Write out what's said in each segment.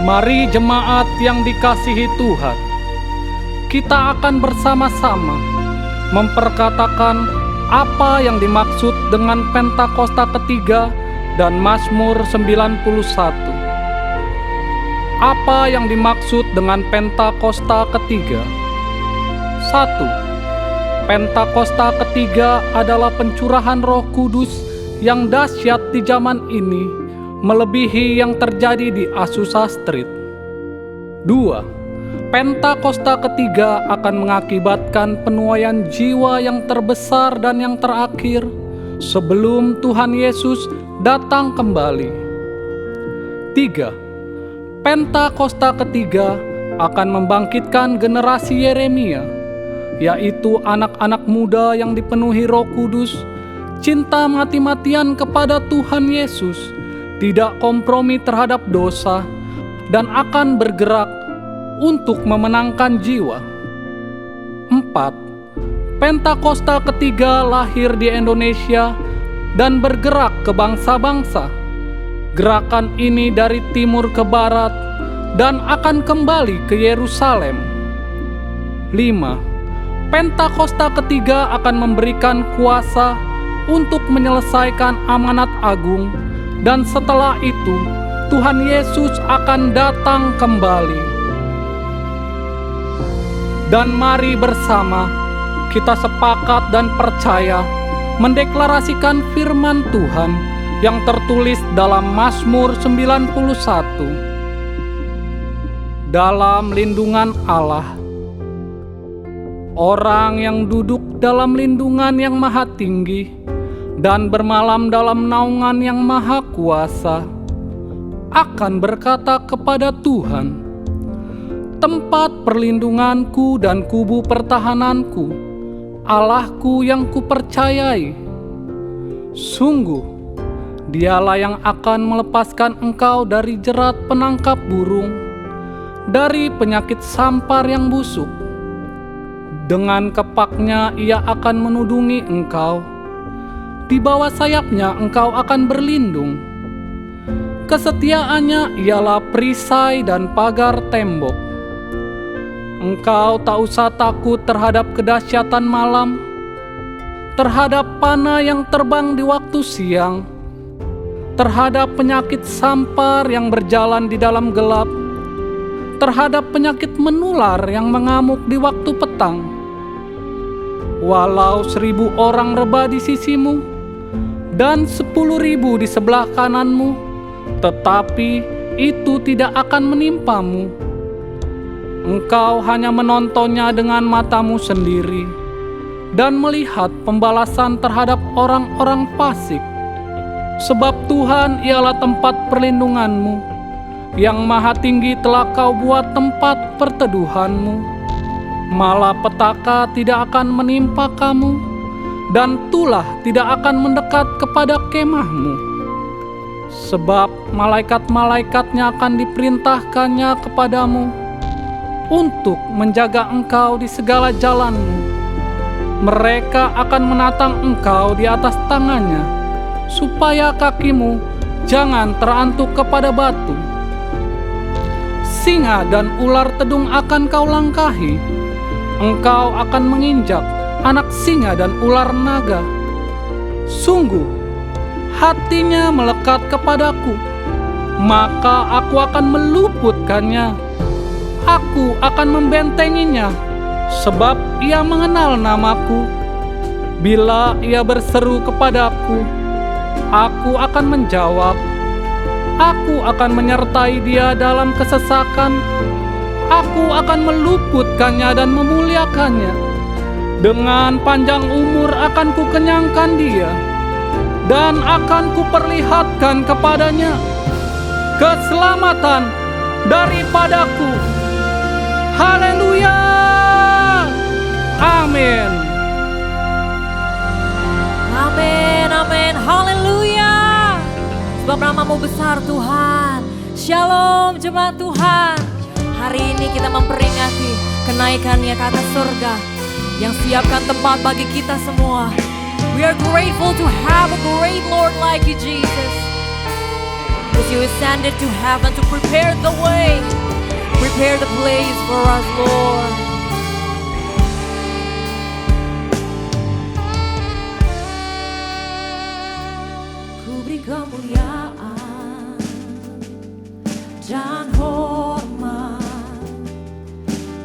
Mari jemaat yang dikasihi Tuhan, kita akan bersama-sama memperkatakan apa yang dimaksud dengan Pentakosta ketiga dan Mazmur 91. Apa yang dimaksud dengan Pentakosta ketiga? 1. Pentakosta ketiga adalah pencurahan Roh Kudus yang dahsyat di zaman ini, melebihi yang terjadi di Azusa Street. 2. Pentakosta ketiga akan mengakibatkan penuaian jiwa yang terbesar dan yang terakhir sebelum Tuhan Yesus datang kembali. 3. Pentakosta ketiga akan membangkitkan generasi Yeremia, yaitu anak-anak muda yang dipenuhi Roh Kudus, cinta mati-matian kepada Tuhan Yesus, tidak kompromi terhadap dosa, dan akan bergerak untuk memenangkan jiwa. 4. Pentakosta ketiga lahir di Indonesia dan bergerak ke bangsa-bangsa. Gerakan ini dari timur ke barat dan akan kembali ke Yerusalem. 5. Pentakosta ketiga akan memberikan kuasa untuk menyelesaikan amanat agung, dan setelah itu Tuhan Yesus akan datang kembali. Dan mari bersama kita sepakat dan percaya mendeklarasikan firman Tuhan yang tertulis dalam Mazmur 91. Dalam lindungan Allah, orang yang duduk dalam lindungan yang maha tinggi dan bermalam dalam naungan yang maha kuasa akan berkata kepada Tuhan, tempat perlindunganku dan kubu pertahananku, Allahku yang kupercayai. Sungguh, Dialah yang akan melepaskan engkau dari jerat penangkap burung, dari penyakit sampar yang busuk. Dengan kepaknya Ia akan menudungi engkau, di bawah sayapnya engkau akan berlindung. Kesetiaannya ialah perisai dan pagar tembok. Engkau tak usah takut terhadap kedahsyatan malam, terhadap panah yang terbang di waktu siang, terhadap penyakit sampar yang berjalan di dalam gelap, terhadap penyakit menular yang mengamuk di waktu petang. Walau 1.000 orang rebah di sisimu dan 10.000 di sebelah kananmu, tetapi itu tidak akan menimpamu. Engkau hanya menontonnya dengan matamu sendiri dan melihat pembalasan terhadap orang-orang fasik. Sebab Tuhan ialah tempat perlindunganmu, yang maha tinggi telah kau buat tempat perteduhanmu. Malapetaka tidak akan menimpa kamu, dan tulah tidak akan mendekat kepada kemahmu. Sebab malaikat-malaikatnya akan diperintahkannya kepadamu untuk menjaga engkau di segala jalanmu. Mereka akan menatang engkau di atas tangannya, supaya kakimu jangan terantuk kepada batu. Singa dan ular tedung akan kau langkahi. Engkau akan menginjak anak singa dan ular naga. Sungguh, hatinya melekat kepadaku, maka aku akan meluputkannya. Aku akan membentenginya, sebab ia mengenal namaku. Bila ia berseru kepadaku, aku akan menjawab. Aku akan menyertai dia dalam kesesakan. Aku akan meluputkannya dan memuliakannya. Dengan panjang umur akan kukenyangkan dia, dan akan kuperlihatkan kepadanya keselamatan daripadaku. Haleluya! Amin. Amin, amin, haleluya. Sebab namamu besar Tuhan. Shalom jemaat Tuhan. Hari ini kita memperingati kenaikannya ke atas surga, yang siapkan tempat bagi kita semua. We are grateful to have a great Lord like you, Jesus. Because you ascended to heaven to prepare the way, prepare the place for us, Lord. Ku beri kemuliaan dan hormat,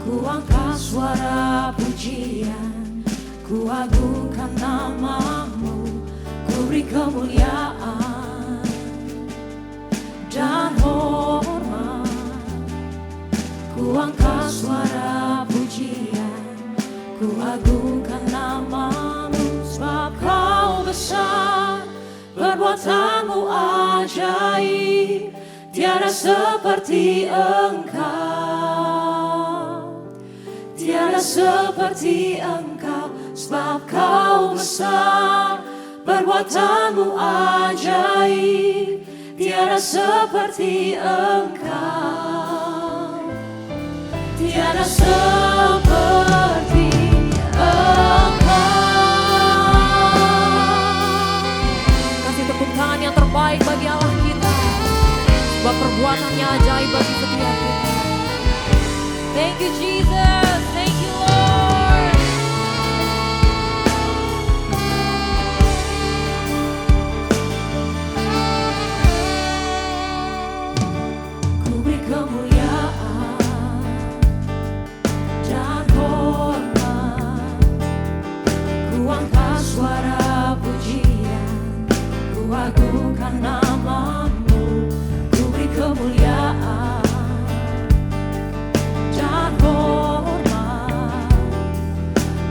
ku angkat suara pujian, ku agungkan namamu. Ku beri kemuliaan dan hormat, ku angkat suara pujian, ku agungkan namamu. Sebab kau besar, perbuatanmu ajaib, tiada seperti engkau, tiada seperti engkau. Sebab kau besar, perbuatanmu ajaib, tiada seperti engkau, tiada seperti engkau. Kasih tepuk tangan yang terbaik bagi Allah kita, sebab perbuatannya ajaib bagi setiap kita. Thank you Jesus, thank you Lord. Ku beri kemuliaan dan hormat, ku angkat suara pujian, ku agungkan namamu. Ku beri kemuliaan dan hormat,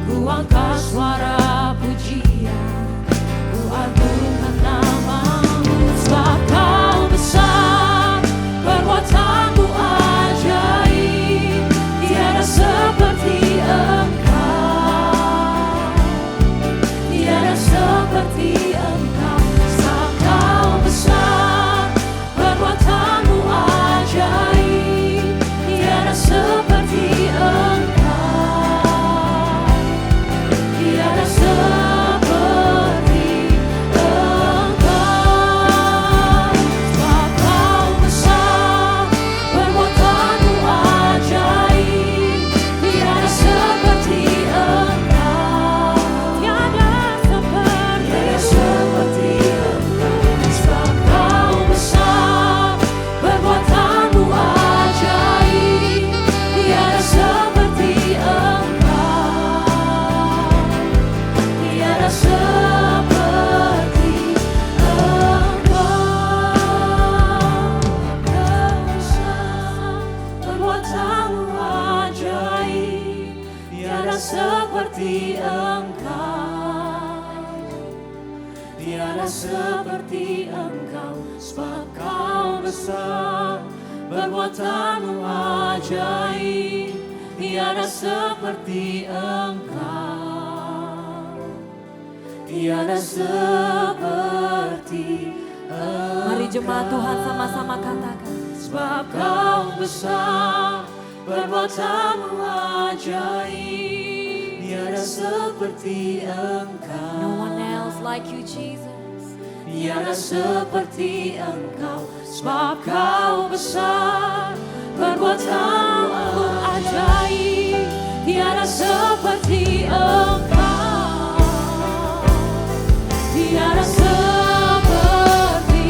ku angkat suara pujian, ku agungkan namamu. Sebab kau besar, perbuatanmu ajaib, tiada seperti engkau, tiada seperti engkau. Sebab kau besar, perbuatanmu ajaib, tiada seperti engkau, tiada seperti engkau. Sebab kau besar, perbuatanmu ajaib, tiada seperti engkau, tiada seperti engkau. Sebab kau besar, perbuatanmu ajaib, tiada seperti engkau, tiada seperti engkau. Perbuatanmu ajaib, tiada seperti engkau, tiada seperti engkau. Sebab kau besar, perbuatanmu ajaib, tiada seperti engkau, tiada seperti engkau. Mari jemaat Tuhan sama-sama katakan. Sebab kau besar, perbuatanmu ajaib, tiada seperti engkau. No one else like you Jesus. Tiada seperti engkau. Sebab kau besar, perbuatanmu ajaib, tiada seperti engkau, tiada seperti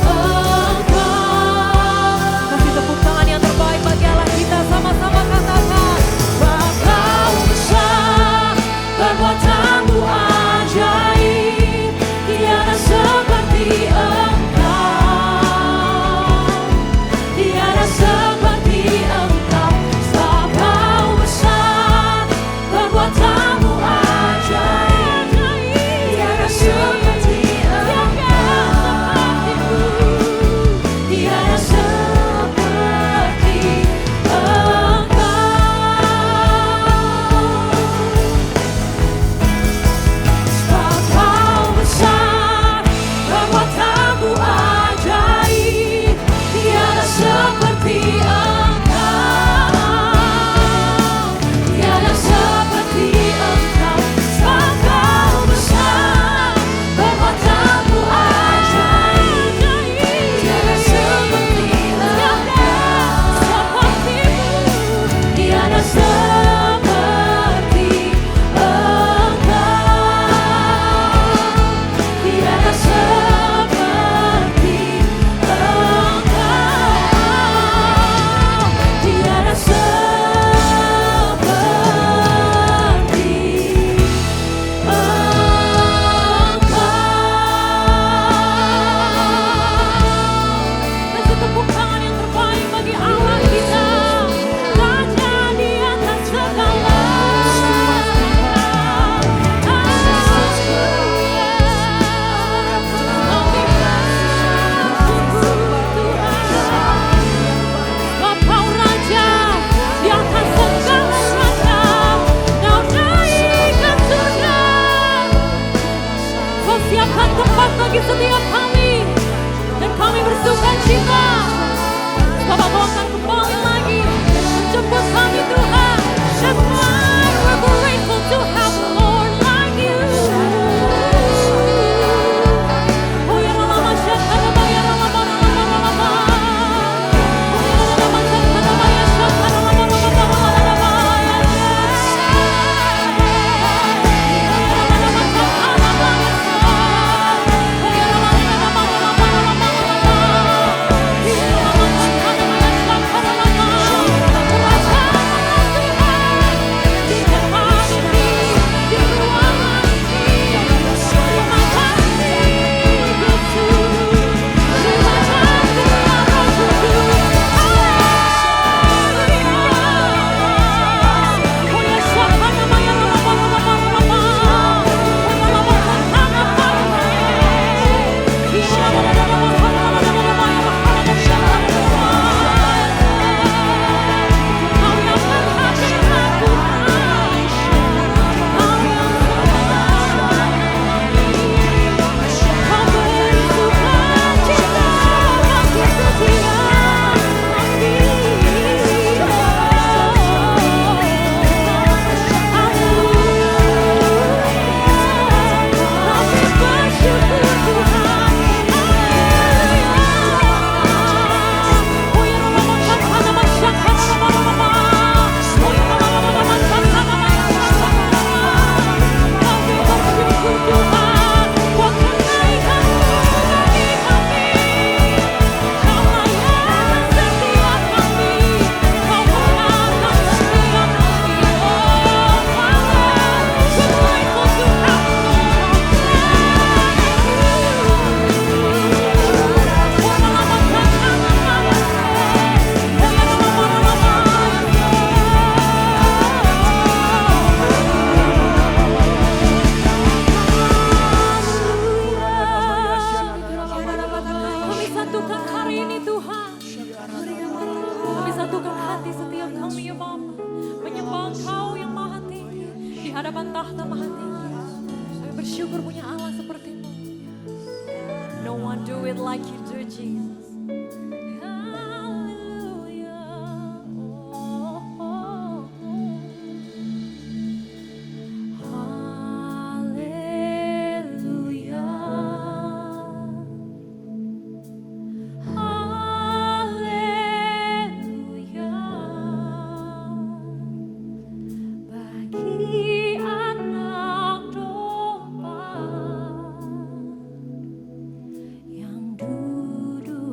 engkau. Kasih tepuk tangan yang terbaik bagi Allah kita, sama-sama katakan. Sebab kau besar, perbuatanmu ajaib, tiada seperti engkau, tiada seperti engkau. Sebab kau besar, perbuatanmu menyembah Engkau yang maha tinggi di hadapan tahta maha tinggi. Kami bersyukur punya Allah seperti-Mu. No one do it like you do, Jesus. Hallelujah. Oh, oh, oh. Bagi anak domba yang duduk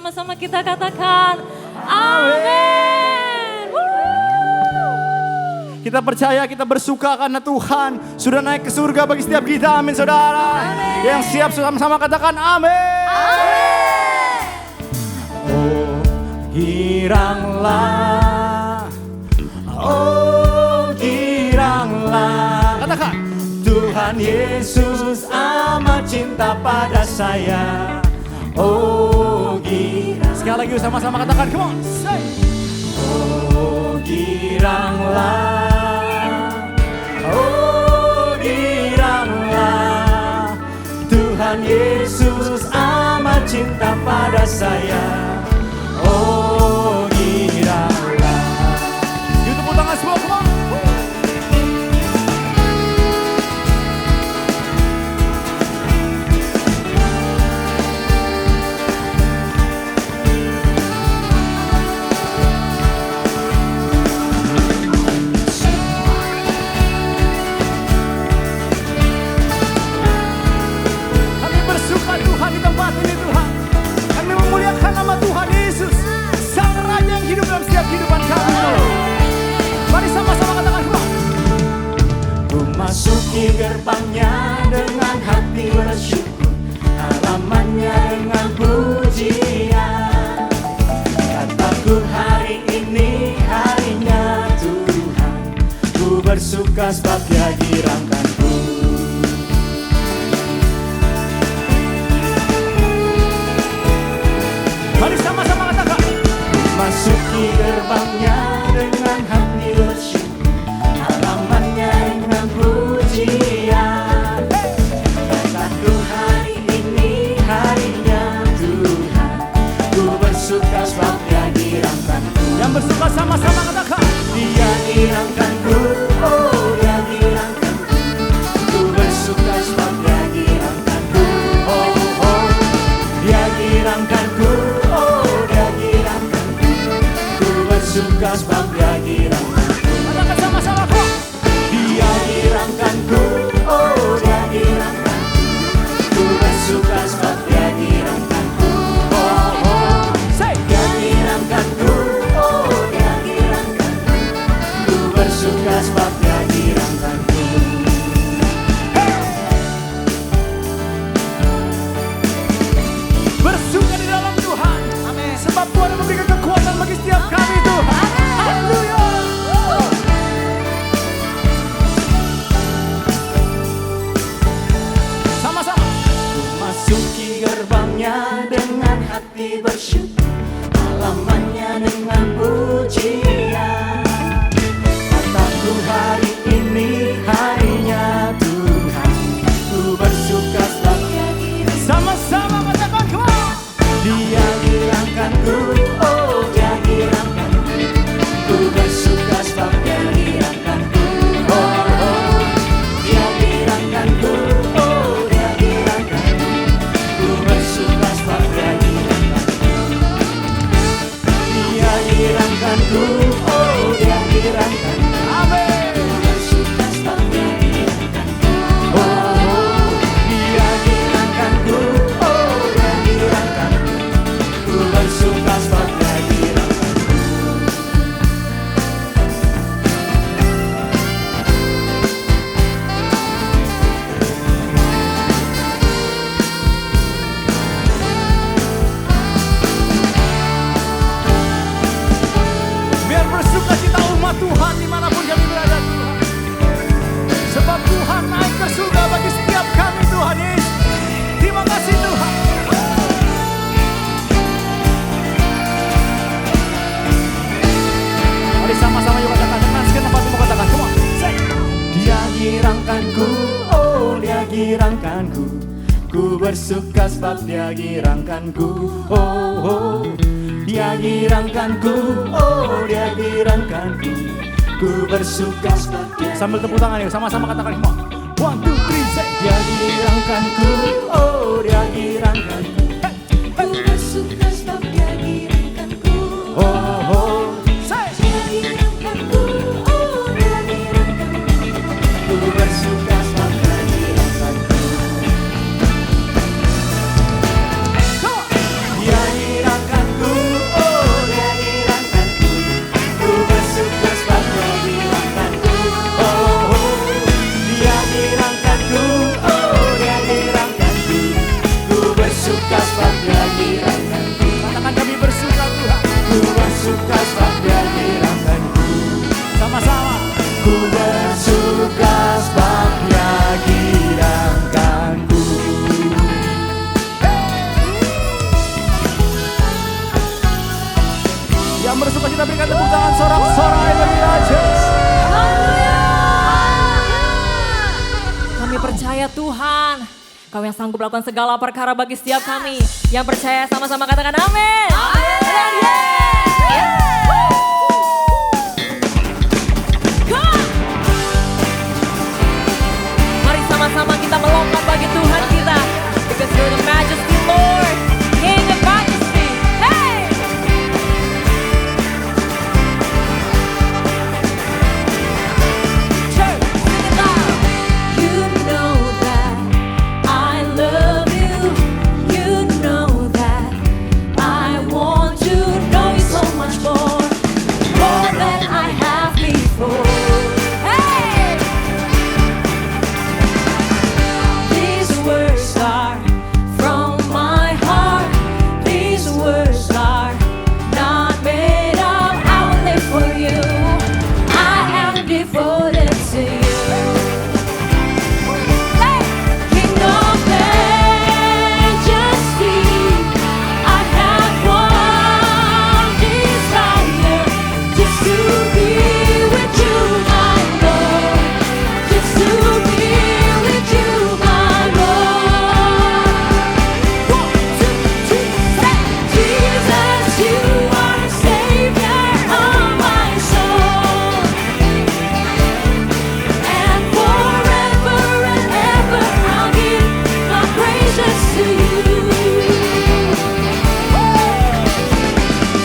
sama-sama kita katakan amin. Kita percaya, kita bersuka karena Tuhan sudah naik ke surga bagi setiap kita. Amin saudara. Amin. Yang siap sama-sama katakan amin. Amin. Oh giranglah, oh giranglah. Katakan, Tuhan Yesus amat cinta pada saya. Oh girang. Sekali lagi sama-sama katakan, come on. Say. Oh giranglah, oh giranglah, Tuhan Yesus amat cinta pada saya. Oh giranglah. Yuk tepuk tangan semua, come on. Tuhan Yesus, Sang Raja yang hidup dalam setiap kehidupan kami. Mari sama-sama katakan, memasuki gerbangnya dengan hati bersyukur, halamannya dengan pujian. Kataku hari ini harinya Tuhan, ku bersuka sebab Dia girangkanku. Mari sama-sama katakan, masuki gerbangnya dengan hati bersyukur, halamannya dengan pujian. Kataku hari ini harinya Tuhan, ku bersuka sebab Dia girangkanku. Yang bersuka sama-sama katakan, Dia girangkanku, oh Dia girangkanku, ku bersuka sebab Dia girangkanku. Oh oh, Dia girangkanku, suka sebab Dia girangkanku. Katakan sama-sama kok. Dia girangkanku, oh Dia girangkanku, ku bersuka sebab Dia girangkanku. Oh oh, say. Dia girangkanku, oh Dia girangkanku, ku bersuka sebab Dia girangkanku. Hey. Bersuka di dalam Tuhan. Amin. Sebab Tuhan memberikan kekuatan bagi setiap kami Tuhan. Haleluya. Sama-sama. Masuki gerbangnya dengan hati bersyukur, halamannya dengan pujian. Kataku hari ini harinya Tuhan, ku bersuka sebab Dia girangkanku. Sama-sama katakan, come on. Dia girangkanku, oh Dia girangkanku, ku bersuka sebab Dia girangkanku. Oh oh, Dia girangkanku, oh Dia girangkanku, ku bersuka sebab Dia girangkanku. Dia girangkanku, oh Dia girangkanku, amin, ku bersuka sebab Dia girangkanku. Oh oh, Dia girangkanku, oh Dia girangkanku, ku bersuka sebab Dia girangkanku. Biar bersuka cita umat Tuhan dimanapun kami berada Tuhan, sebab Tuhan naik ke surga bagi setiap kami Tuhan Yesus. Terima kasih Tuhan. Mari sama-sama yuk katakan, menaskan tempat mau katakan, come on, say. Dia girangkanku, oh Dia girangkanku, ku bersuka sebab Dia girangkanku. Oh oh, Dia girangkanku, oh Dia girangkanku, ku bersuka sebab Dia. Sambil tepuk tangan yuk, sama-sama katakan, come on. 1, 2, 3, say. Dia girangkanku, oh Dia girangkanku, ku bersuka sebab Dia girangkanku. Oh oh, say. Dia girangkanku, oh Dia girangkanku, ku bersuka sebab Dia girangkanku. Dia girangkanku. Tuhan. Kau yang sanggup melakukan segala perkara bagi setiap kami. Yang percaya sama-sama katakan amin. Mari sama-sama kita melompat bagi Tuhan kita. Because you're the majesty Lord, King of majesty. Hey! Church, sing it loud. You know that I love you. You know that I want to know you so much more than I have before. Hey! These words are from my heart. These words are not made up. I will live for you. I am devoted to you. Hey! King of majesty, I have one desire, just to be with you, my Lord. Just to be with you, my Lord. 1, 2, 3, say, Jesus, you are the Savior of my soul. And forever and ever I'll give my praises to you.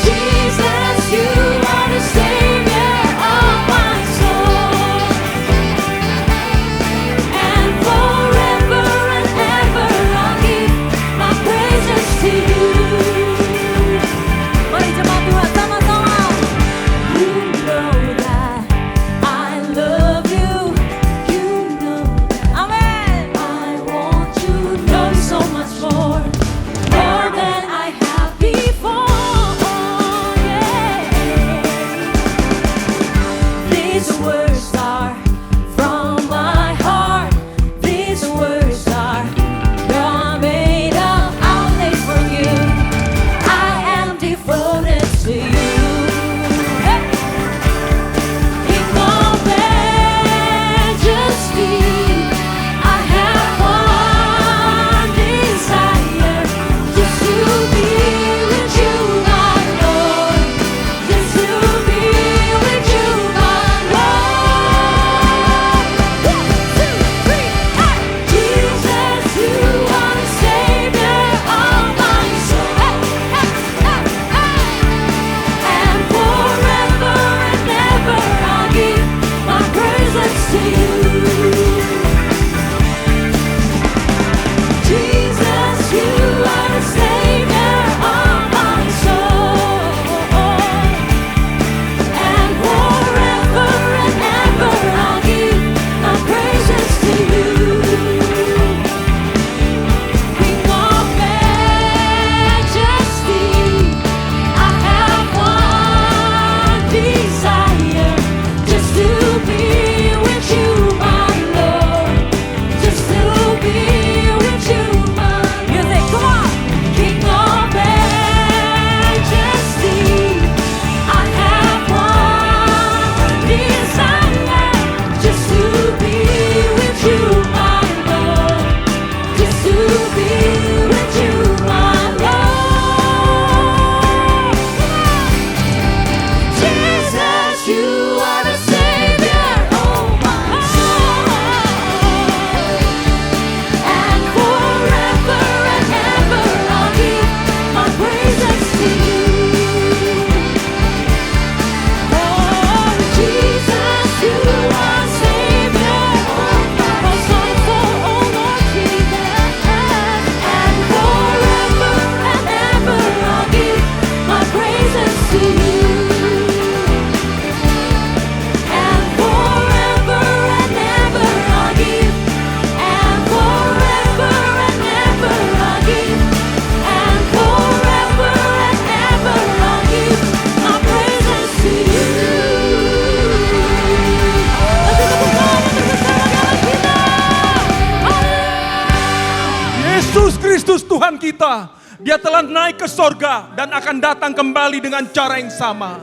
Jesus, you are the Savior of my soul. And forever and ever I'll give my praises to you. Mari jemaat Tuhan sama-sama. You know that I love you. You know that. Amen. I want to know you so much more than I have before. Yeah. These words are from my heart. These words are not made up. I'll live for you. I am devoted to you. Hey! King of majesty, I have one desire, just to be with you, my Lord. Just to be with you, my Lord. 1, 2, 3, hey! Jesus, you are the Savior of my soul. Hey, hey, hey, hey! And forever and ever I'll give my praises to you. Jesus, you are the Savior of my soul. And forever and ever I'll give my praises to you. King of majesty, I have one desire, just to be with you, my Lord. Just to be with you, my music. Come on, King of majesty, I have one desire, just to be with you, my Lord. Just to be with you, my Lord. Jesus, you are the Savior of my soul. And forever and ever I'll give my praises to you. Oh, Jesus, you are Savior of my soul. Oh, Lord Jesus. And forever and ever I'll give my praises to you. And forever and ever I'll give. And forever and ever I'll give. And forever and ever I'll give my praises to you. Let's tepuk tangan untuk bersama kita. Yesus Kristus Tuhan kita, Dia telah naik ke sorga dan akan datang kembali dengan cara yang sama.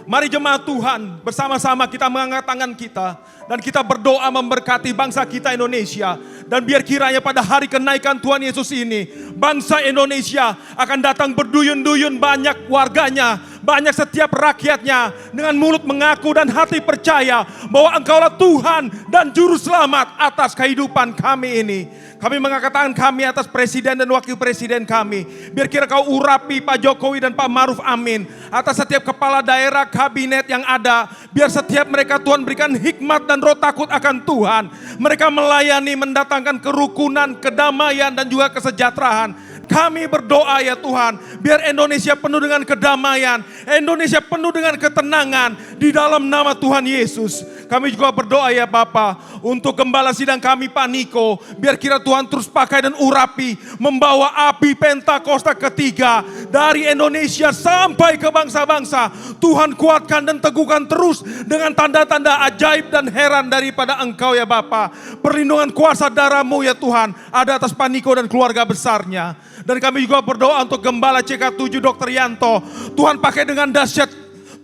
Mari jemaat Tuhan, bersama-sama kita mengangkat tangan kita dan kita berdoa memberkati bangsa kita Indonesia Dan biar kiranya pada hari kenaikan Tuhan Yesus ini, bangsa Indonesia akan datang berduyun-duyun, banyak warganya, banyak setiap rakyatnya, dengan mulut mengaku dan hati percaya bahwa Engkaulah Tuhan dan Juru Selamat atas kehidupan kami ini. Kami mengangkat tangan kami atas presiden dan wakil presiden kami. Biar kira Kau urapi Pak Jokowi dan Pak Maruf Amin. Atas setiap kepala daerah kabinet yang ada. Biar setiap mereka Tuhan berikan hikmat dan roh takut akan Tuhan. Mereka melayani, mendatangkan kerukunan, kedamaian dan juga kesejahteraan. Kami berdoa ya Tuhan, biar Indonesia penuh dengan kedamaian, Indonesia penuh dengan ketenangan di dalam nama Tuhan Yesus. Kami juga berdoa ya Bapa, untuk gembala sidang kami Pak Niko, biar kira Tuhan terus pakai dan urapi, membawa api Pentakosta ketiga dari Indonesia sampai ke bangsa-bangsa. Tuhan kuatkan dan teguhkan terus dengan tanda-tanda ajaib dan heran daripada Engkau ya Bapa. Perlindungan kuasa darah-Mu ya Tuhan ada atas Pak Niko dan keluarga besarnya. Dan kami juga berdoa untuk Gembala CK7 Dr. Yanto. Tuhan pakai dengan dahsyat,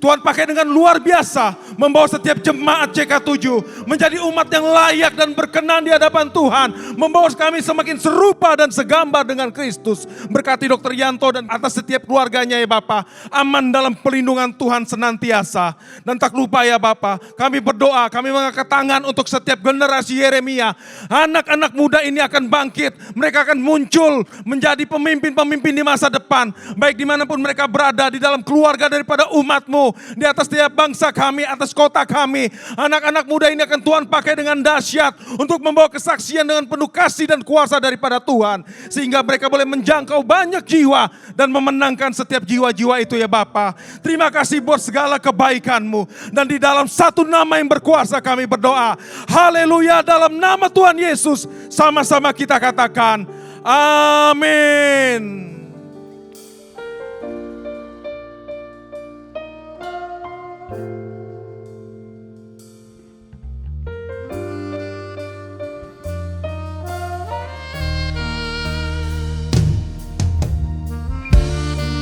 Tuhan pakai dengan luar biasa, membawa setiap jemaat CK7 menjadi umat yang layak dan berkenan di hadapan Tuhan. Membawa kami semakin serupa dan segambar dengan Kristus. Berkati Dr. Yanto dan atas setiap keluarganya ya Bapa. Aman dalam pelindungan Tuhan senantiasa. Dan tak lupa ya Bapa, kami berdoa, kami mengangkat tangan untuk setiap generasi Yeremia. Anak-anak muda ini akan bangkit. Mereka akan muncul menjadi pemimpin-pemimpin di masa depan. Baik dimanapun mereka berada, di dalam keluarga daripada umat-Mu, di atas setiap bangsa kami, atas kota kami. Anak-anak muda ini akan Tuhan pakai dengan dahsyat untuk membawa kesaksian dengan penuh kasih dan kuasa daripada Tuhan. Sehingga mereka boleh menjangkau banyak jiwa dan memenangkan setiap jiwa-jiwa itu ya Bapa. Terima kasih buat segala kebaikan-Mu. Dan di dalam satu nama yang berkuasa kami berdoa. Haleluya, dalam nama Tuhan Yesus sama-sama kita katakan amin.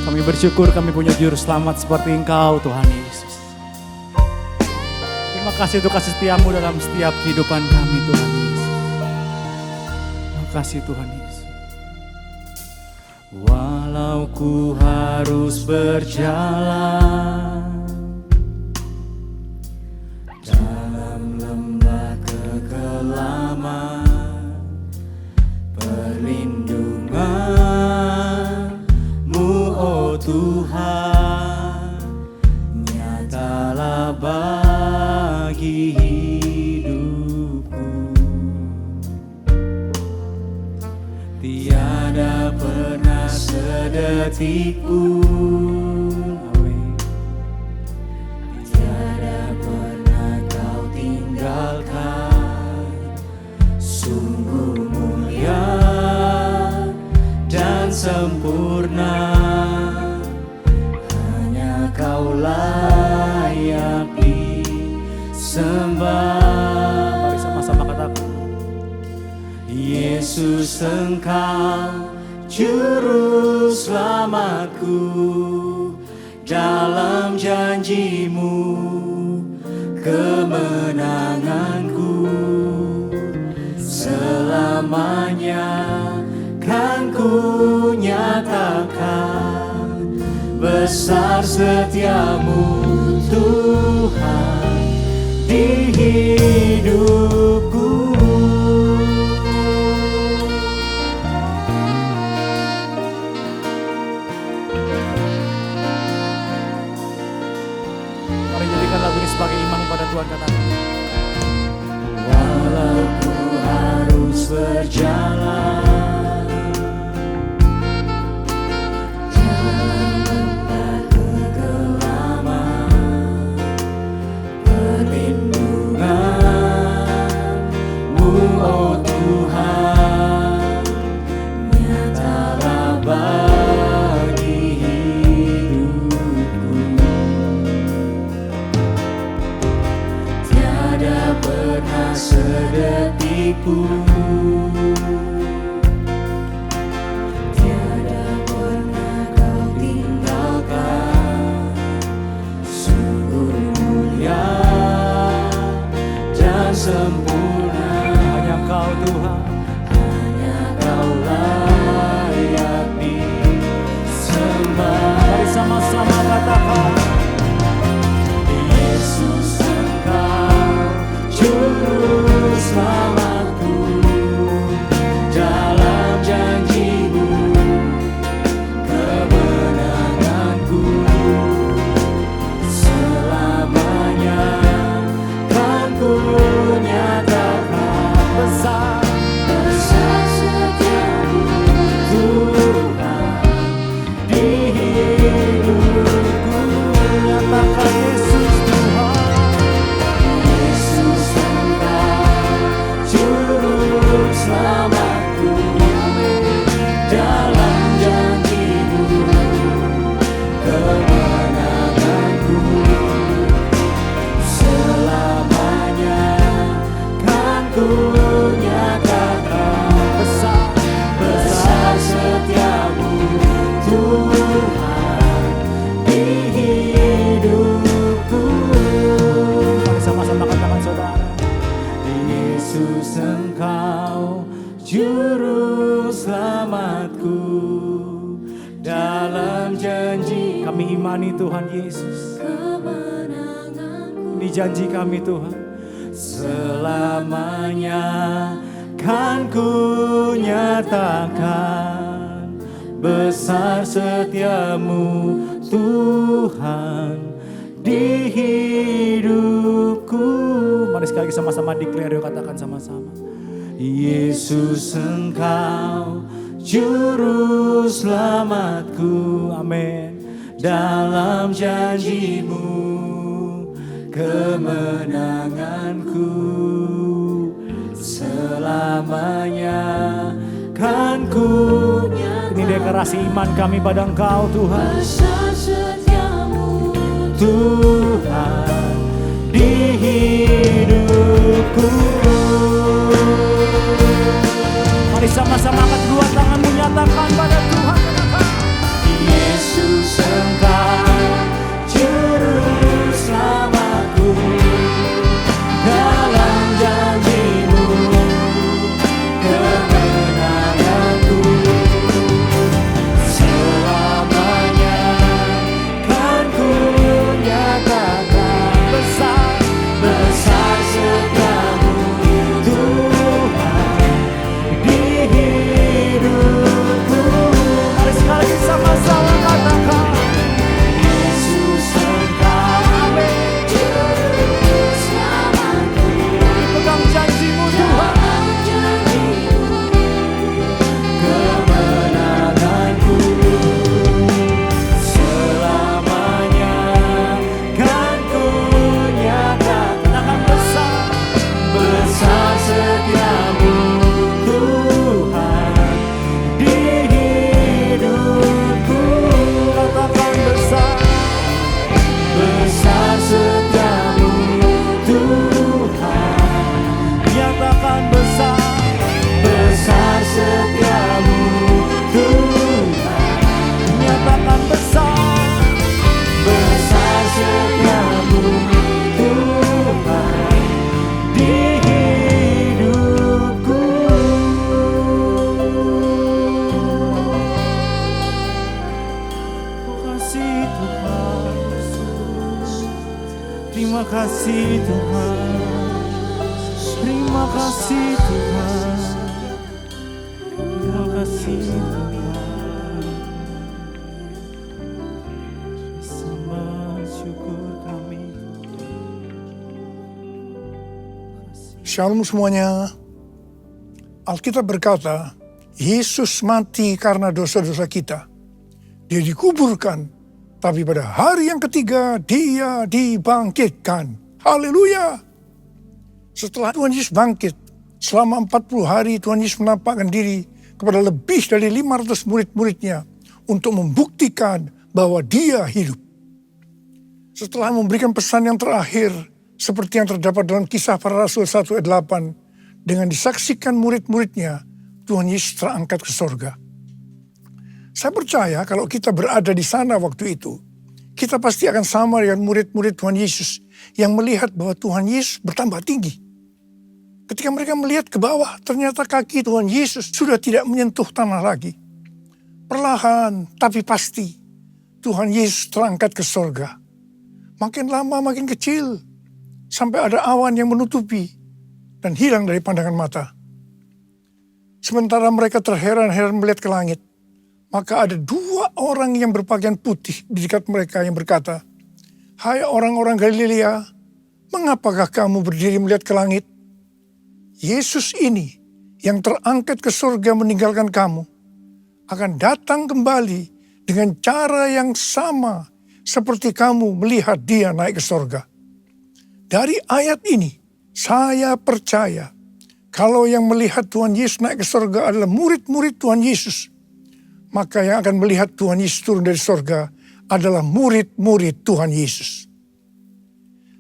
Kami bersyukur kami punya juru selamat seperti Engkau Tuhan Yesus. Terima kasih untuk kasih setia-Mu dalam setiap kehidupan kami Tuhan Yesus. Terima kasih Tuhan Yesus. Walau ku harus berjalan dalam lembah kekelaman, perlindungan-Mu oh Tuhan nyatalah bagi hidupku. Tiada pernah sedetik pun, tiada pernah Kau tinggalkan. Sungguh mulia dan sempurna, hanya Kau layak disembah. Mari sama-sama katakan, Yesus Engkau Juru Selamatku, dalam janji-Mu kemenanganku. Selamanya kan ku nyatakan besar setia-Mu Tuhan di hidupku. Mari jadikan lagu ini sebagai iman kepada Tuhan, katakan. Walau ku harus berjalan dalam lembah kegelaman, perlindungan-Mu oh Tuhan nyatalah bagi hidupku. Tiada pernah sedetik pun, tiada pernah Kau tinggalkan. Sungguh mulia dan sempurna, hanya Kau Tuhan, Yesus Engkau Juru Selamatku. Dalam janji kami imani Tuhan Yesus, ini janji kami Tuhan. Selamanya kan ku nyatakan besar setiamu Tuhan di hidupku. Mari sekali lagi sama-sama declare, katakan sama-sama. Yesus Engkau Juru Selamatku, amin. Dalam janjimu kemenanganku. Selamanya kan ku. Ini deklarasi iman kami pada Engkau Tuhan. Besar setiamu Tuhan di hidupku. Mari sama-sama angkat kedua tanganmu, nyatakan pada Tuhan. Yesus Engkau Juru Selamatku. Dalam janjimu kemenanganku. Selamanya kan ku nyatakan besar setiamu Tuhan di hidupku. Mari sekali lagi sama-sama katakan. Yesus Engkau Juru Selamatku. Dipegang janjimu Tuhan. Kemenanganku. Selamanya kan ku nyatakan akan besar setiamu Tuhan di hidupku. Katakan besar setiamu Tuhan. Nyatakan besar setiamu Tuhan. Nyatakan besar setiamu Tuhan di hidupku. Terima kasih Tuhan Yesus. Terima kasih Tuhan. Terima kasih Tuhan. Terima kasih Tuhan. Sembah syukur kami. Shalom semuanya. Alkitab berkata, Yesus mati karena dosa-dosa kita. Dia dikuburkan, tapi pada hari yang ketiga dia dibangkitkan. Haleluya. Setelah Tuhan Yesus bangkit, selama 40 hari Tuhan Yesus menampakkan diri kepada lebih dari 500 murid-muridnya untuk membuktikan bahwa dia hidup. Setelah memberikan pesan yang terakhir, seperti yang terdapat dalam Kisah Para Rasul 1 ayat 8, dengan disaksikan murid-muridnya, Tuhan Yesus terangkat ke sorga. Saya percaya kalau kita berada di sana waktu itu, kita pasti akan sama dengan murid-murid Tuhan Yesus yang melihat bahwa Tuhan Yesus bertambah tinggi. Ketika mereka melihat ke bawah, ternyata kaki Tuhan Yesus sudah tidak menyentuh tanah lagi. Perlahan tapi pasti, Tuhan Yesus terangkat ke sorga. Makin lama makin kecil, sampai ada awan yang menutupi dan hilang dari pandangan mata. Sementara mereka terheran-heran melihat ke langit, maka ada 2 orang yang berpakaian putih di dekat mereka yang berkata, "Hai orang-orang Galilea, mengapakah kamu berdiri melihat ke langit? Yesus ini yang terangkat ke surga meninggalkan kamu, akan datang kembali dengan cara yang sama seperti kamu melihat dia naik ke surga." Dari ayat ini, saya percaya kalau yang melihat Tuhan Yesus naik ke surga adalah murid-murid Tuhan Yesus, maka yang akan melihat Tuhan Yesus turun dari surga adalah murid-murid Tuhan Yesus.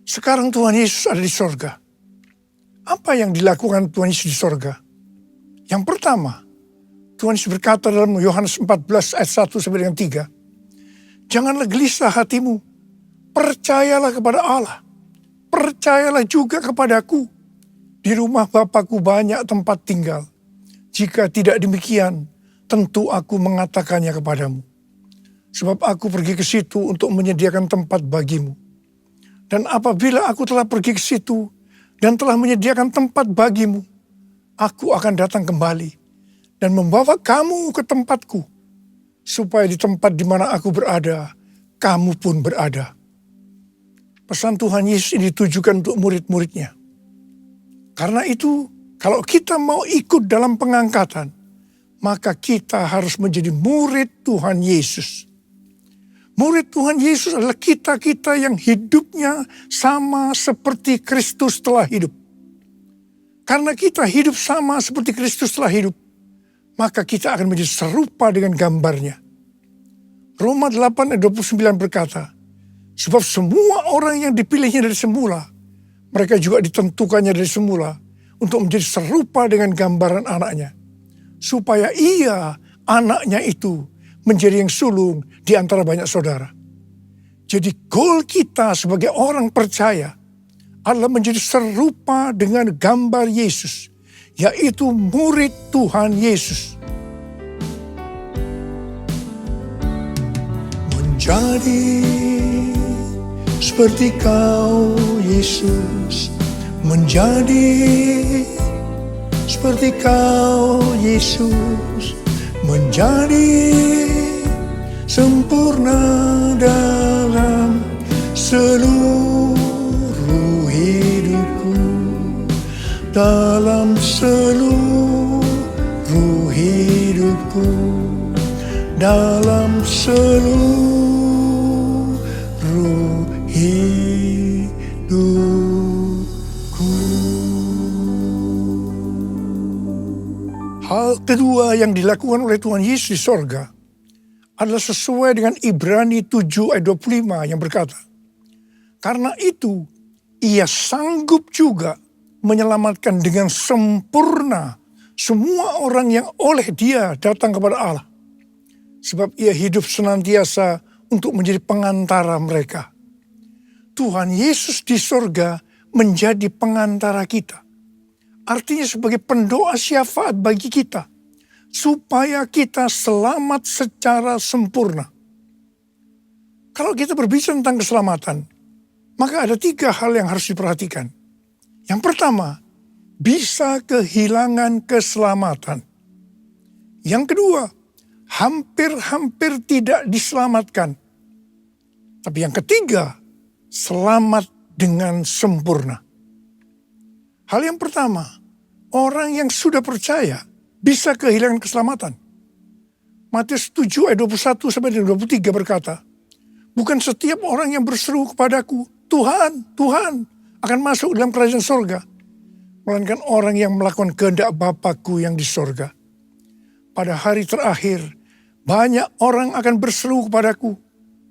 Sekarang Tuhan Yesus ada di surga. Apa yang dilakukan Tuhan Yesus di surga? Yang pertama, Tuhan Yesus berkata dalam Yohanes 14 ayat 1 sampai dengan 3, "Janganlah gelisah hatimu, percayalah kepada Allah, percayalah juga kepadaku. Di rumah Bapakku banyak tempat tinggal. Jika tidak demikian, tentu aku mengatakannya kepadamu. Sebab aku pergi ke situ untuk menyediakan tempat bagimu. Dan apabila aku telah pergi ke situ dan telah menyediakan tempat bagimu, aku akan datang kembali dan membawa kamu ke tempatku, supaya di tempat di mana aku berada, kamu pun berada. Pesan Tuhan Yesus ini ditujukan untuk murid-muridnya. Karena itu, kalau kita mau ikut dalam pengangkatan, maka kita harus menjadi murid Tuhan Yesus. Murid Tuhan Yesus adalah kita-kita yang hidupnya sama seperti Kristus telah hidup. Karena kita hidup sama seperti Kristus telah hidup, maka kita akan menjadi serupa dengan gambarnya. Roma 8 ayat 29 berkata, sebab semua orang yang dipilihnya dari semula, mereka juga ditentukannya dari semula untuk menjadi serupa dengan gambaran anaknya. Supaya ia, anaknya itu, menjadi yang sulung di antara banyak saudara. Jadi goal kita sebagai orang percaya adalah menjadi serupa dengan gambar Yesus, yaitu murid Tuhan Yesus. Menjadi seperti kau Yesus, menjadi seperti kau Yesus, menjadi sempurna dalam seluruh hidupku, dalam seluruh hidupku, dalam seluruh hidupku. Hal kedua yang dilakukan oleh Tuhan Yesus di sorga adalah sesuai dengan Ibrani 7 ayat 25 yang berkata, karena itu ia sanggup juga menyelamatkan dengan sempurna semua orang yang oleh dia datang kepada Allah. Sebab ia hidup senantiasa untuk menjadi pengantara mereka. Tuhan Yesus di sorga menjadi pengantara kita. Artinya sebagai pendoa syafaat bagi kita, supaya kita selamat secara sempurna. Kalau kita berbicara tentang keselamatan, maka ada 3 hal yang harus diperhatikan. Yang pertama, bisa kehilangan keselamatan. Yang kedua, hampir-hampir tidak diselamatkan. Tapi yang ketiga, selamat dengan sempurna. Hal yang pertama, orang yang sudah percaya bisa kehilangan keselamatan. Matius 7 ayat 21 sampai 23 berkata, bukan setiap orang yang berseru kepadaku, Tuhan, Tuhan, akan masuk dalam kerajaan sorga, melainkan orang yang melakukan kehendak Bapakku yang di sorga. Pada hari terakhir, banyak orang akan berseru kepadaku,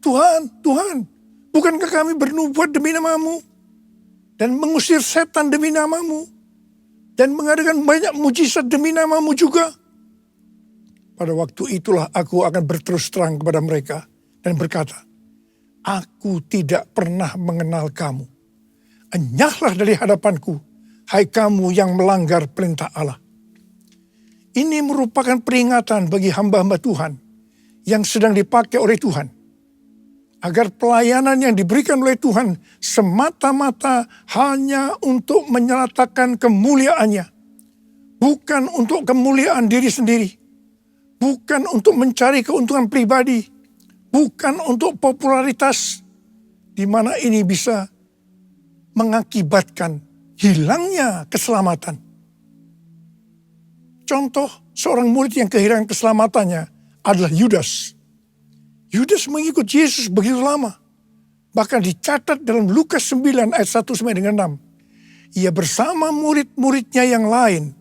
Tuhan, Tuhan, bukankah kami bernubuat demi namamu, dan mengusir setan demi namamu, dan mengadakan banyak mujizat demi namamu juga? Pada waktu itulah aku akan berterus terang kepada mereka dan berkata, aku tidak pernah mengenal kamu. Enyahlah dari hadapanku, hai kamu yang melanggar perintah Allah. Ini merupakan peringatan bagi hamba-hamba Tuhan yang sedang dipakai oleh Tuhan, agar pelayanan yang diberikan oleh Tuhan semata-mata hanya untuk menyatakan kemuliaannya. Bukan untuk kemuliaan diri sendiri. Bukan untuk mencari keuntungan pribadi. Bukan untuk popularitas. Di mana ini bisa mengakibatkan hilangnya keselamatan. Contoh seorang murid yang kehilangan keselamatannya adalah Yudas. Yudas mengikut Yesus begitu lama. Bahkan dicatat dalam Lukas 9 ayat 1 sampai dengan 6. Ia bersama murid-muridnya yang lain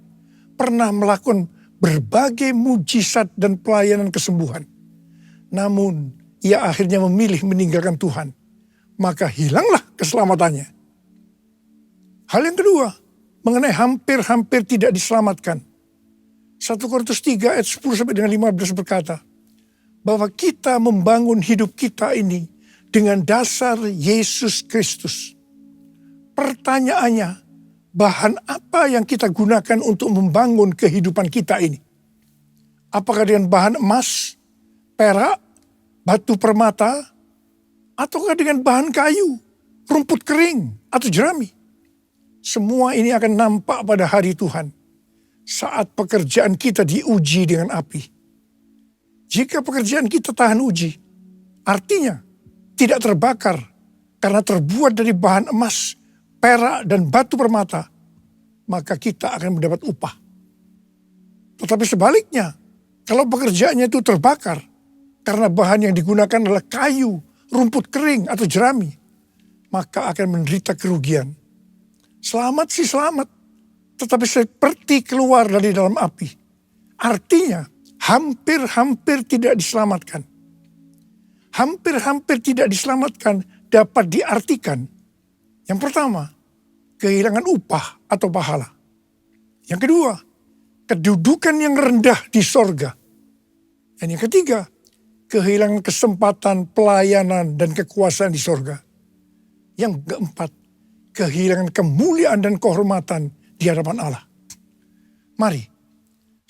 pernah melakukan berbagai mujizat dan pelayanan kesembuhan. Namun ia akhirnya memilih meninggalkan Tuhan. Maka hilanglah keselamatannya. Hal yang kedua, mengenai hampir-hampir tidak diselamatkan. 1 Korintus 3 ayat 10 sampai dengan 15 berkata, bahwa kita membangun hidup kita ini dengan dasar Yesus Kristus. Pertanyaannya, bahan apa yang kita gunakan untuk membangun kehidupan kita ini? Apakah dengan bahan emas, perak, batu permata, ataukah dengan bahan kayu, rumput kering, atau jerami? Semua ini akan nampak pada hari Tuhan saat pekerjaan kita diuji dengan api. Jika pekerjaan kita tahan uji, artinya tidak terbakar karena terbuat dari bahan emas, perak, dan batu permata, maka kita akan mendapat upah. Tetapi sebaliknya, kalau pekerjaannya itu terbakar karena bahan yang digunakan adalah kayu, rumput kering, atau jerami, maka akan menderita kerugian. Selamat sih selamat, tetapi seperti keluar dari dalam api. Artinya, hampir-hampir tidak diselamatkan. Hampir-hampir tidak diselamatkan dapat diartikan, yang pertama, kehilangan upah atau pahala. Yang kedua, kedudukan yang rendah di sorga. Dan yang ketiga, kehilangan kesempatan pelayanan dan kekuasaan di sorga. Yang keempat, kehilangan kemuliaan dan kehormatan di hadapan Allah. Mari,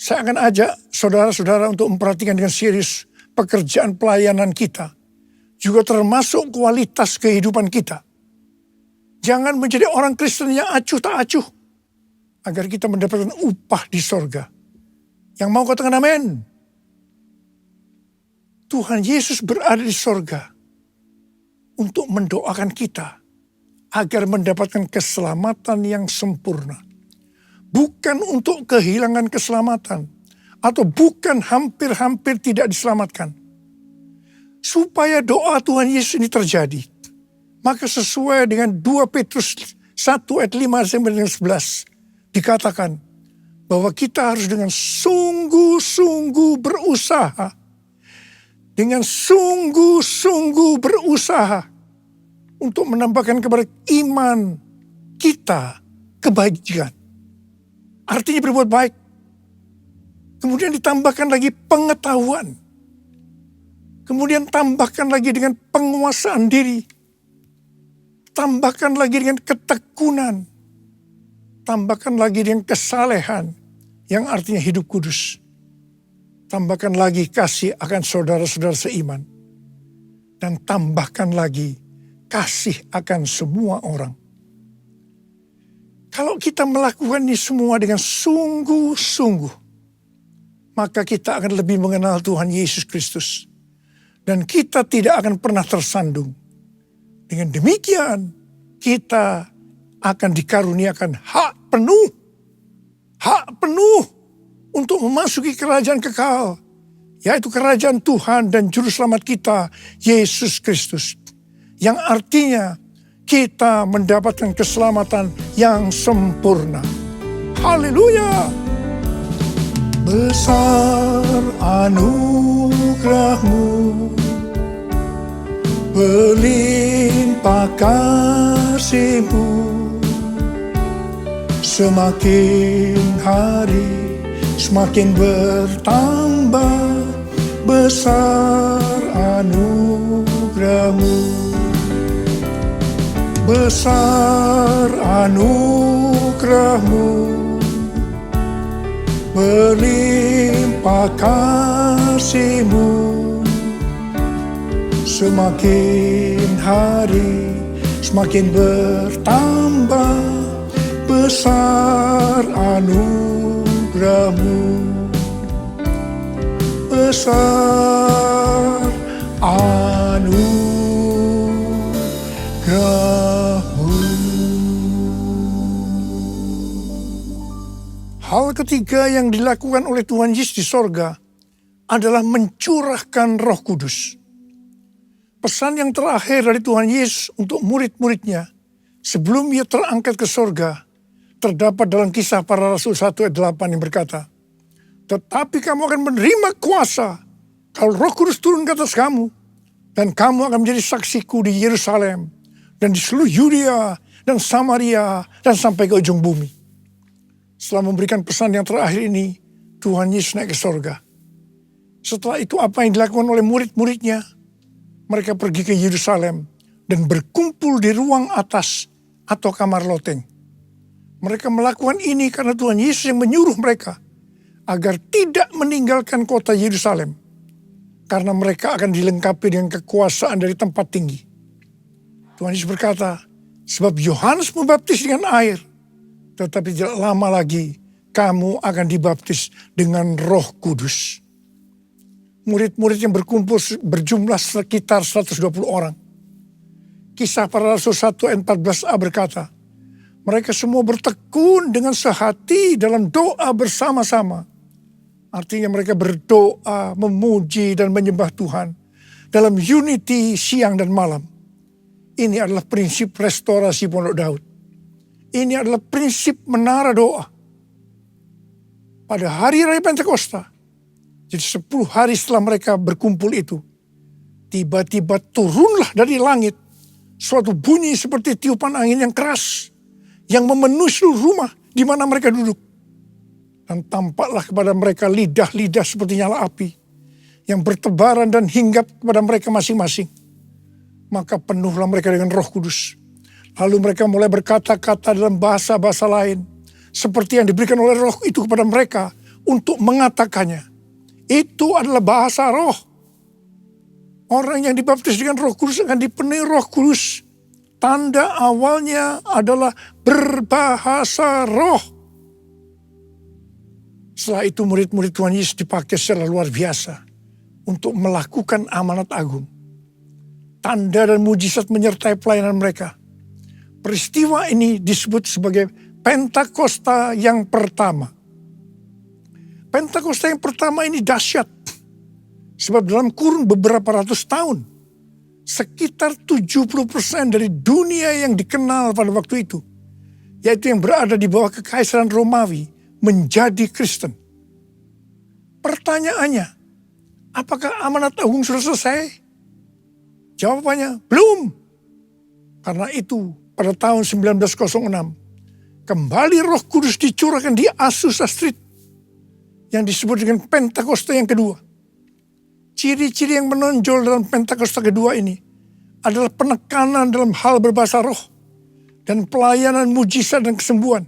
saya akan ajak saudara-saudara untuk memperhatikan dengan serius pekerjaan pelayanan kita, juga termasuk kualitas kehidupan kita. Jangan menjadi orang Kristen yang acuh tak acuh, agar kita mendapatkan upah di sorga. Yang mau katakan amin? Tuhan Yesus berada di sorga untuk mendoakan kita agar mendapatkan keselamatan yang sempurna. Bukan untuk kehilangan keselamatan, atau bukan hampir-hampir tidak diselamatkan. Supaya doa Tuhan Yesus ini terjadi, maka sesuai dengan 2 Petrus 1 ayat 5 sampai 11 dikatakan bahwa kita harus dengan sungguh-sungguh berusaha. Dengan sungguh-sungguh berusaha untuk menambahkan kepada iman kita kebaikan. Artinya berbuat baik. Kemudian ditambahkan lagi pengetahuan. Kemudian tambahkan lagi dengan penguasaan diri. Tambahkan lagi dengan ketekunan. Tambahkan lagi dengan kesalehan, yang artinya hidup kudus. Tambahkan lagi kasih akan saudara-saudara seiman. Dan tambahkan lagi kasih akan semua orang. Kalau kita melakukan ini semua dengan sungguh-sungguh, maka kita akan lebih mengenal Tuhan Yesus Kristus. Dan kita tidak akan pernah tersandung. Dengan demikian, kita akan dikaruniakan hak penuh untuk memasuki kerajaan kekal, yaitu kerajaan Tuhan dan Juru Selamat kita, Yesus Kristus. Yang artinya kita mendapatkan keselamatan yang sempurna. Haleluya! Besar anugerah-Mu, berlimpah kasih-Mu, semakin hari semakin bertambah. Besar anugerah-Mu, besar anugerah-Mu, berlimpah kasih-Mu, semakin hari semakin bertambah. Besar anugerah-Mu, besar anugerah-Mu. Hal ketiga yang dilakukan oleh Tuhan Yesus di sorga adalah mencurahkan Roh Kudus. Pesan yang terakhir dari Tuhan Yesus untuk murid-muridnya sebelum ia terangkat ke sorga terdapat dalam Kisah Para Rasul 1 ayat 8 yang berkata, "Tetapi kamu akan menerima kuasa kalau Roh Kudus turun ke atas kamu, dan kamu akan menjadi saksiku di Yerusalem dan di seluruh Yudea dan Samaria dan sampai ke ujung bumi." Setelah memberikan pesan yang terakhir ini, Tuhan Yesus naik ke sorga. Setelah itu apa yang dilakukan oleh murid-muridnya? Mereka pergi ke Yerusalem dan berkumpul di ruang atas atau kamar loteng. Mereka melakukan ini karena Tuhan Yesus yang menyuruh mereka agar tidak meninggalkan kota Yerusalem, karena mereka akan dilengkapi dengan kekuasaan dari tempat tinggi. Tuhan Yesus berkata, sebab Yohanes membaptis dengan air, tetapi tidak lama lagi kamu akan dibaptis dengan Roh Kudus. Murid-murid yang berkumpul berjumlah sekitar 120 orang. Kisah Para Rasul 1 ayat 14a berkata, mereka semua bertekun dengan sehati dalam doa bersama-sama. Artinya mereka berdoa, memuji dan menyembah Tuhan dalam unity siang dan malam. Ini adalah prinsip restorasi Pondok Daud. Ini adalah prinsip menara doa. Pada hari Raya Pentakosta, jadi 10 hari setelah mereka berkumpul itu, tiba-tiba turunlah dari langit suatu bunyi seperti tiupan angin yang keras, yang memenuhi seluruh rumah di mana mereka duduk. Dan tampaklah kepada mereka lidah-lidah seperti nyala api, yang bertebaran dan hinggap kepada mereka masing-masing. Maka penuhlah mereka dengan Roh Kudus. Lalu mereka mulai berkata-kata dalam bahasa-bahasa lain, seperti yang diberikan oleh Roh itu kepada mereka untuk mengatakannya. Itu adalah bahasa roh. Orang yang dibaptis dengan Roh Kudus akan dipenuhi Roh Kudus. Tanda awalnya adalah berbahasa roh. Setelah itu murid-murid Tuhan Yesus dipakai secara luar biasa untuk melakukan amanat agung. Tanda dan mujizat menyertai pelayanan mereka. Peristiwa ini disebut sebagai Pentakosta yang pertama. Pentakosta yang pertama ini dahsyat. Sebab dalam kurun beberapa ratus tahun, sekitar 70% dari dunia yang dikenal pada waktu itu, yaitu yang berada di bawah kekaisaran Romawi, menjadi Kristen. Pertanyaannya, apakah amanat agung sudah selesai? Jawabannya, belum. Karena itu, pada tahun 1906, kembali Roh Kudus dicurahkan di Azusa Street, yang disebut dengan Pentakosta yang kedua. Ciri-ciri yang menonjol dalam Pentakosta kedua ini adalah penekanan dalam hal berbahasa roh dan pelayanan mujizat dan kesembuhan.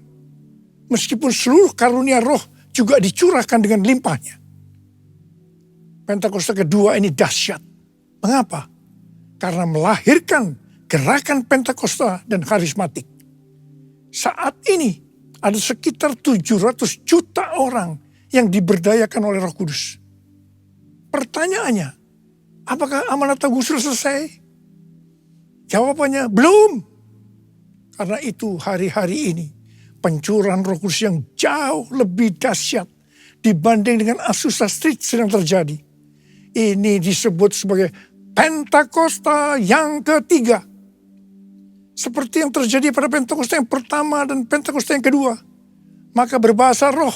Meskipun seluruh karunia roh juga dicurahkan dengan limpahnya. Pentakosta kedua ini dahsyat. Mengapa? Karena melahirkan gerakan Pentakosta dan karismatik. Saat ini ada sekitar 700 juta orang yang diberdayakan oleh Roh Kudus. Pertanyaannya, apakah amanat agung sudah selesai? Jawabannya, belum. Karena itu hari-hari ini pencurahan Roh Kudus yang jauh lebih dahsyat dibanding dengan Azusa Street sedang terjadi. Ini disebut sebagai Pentakosta yang ketiga. Seperti yang terjadi pada Pentakosta yang pertama dan Pentakosta yang kedua. Maka berbahasa roh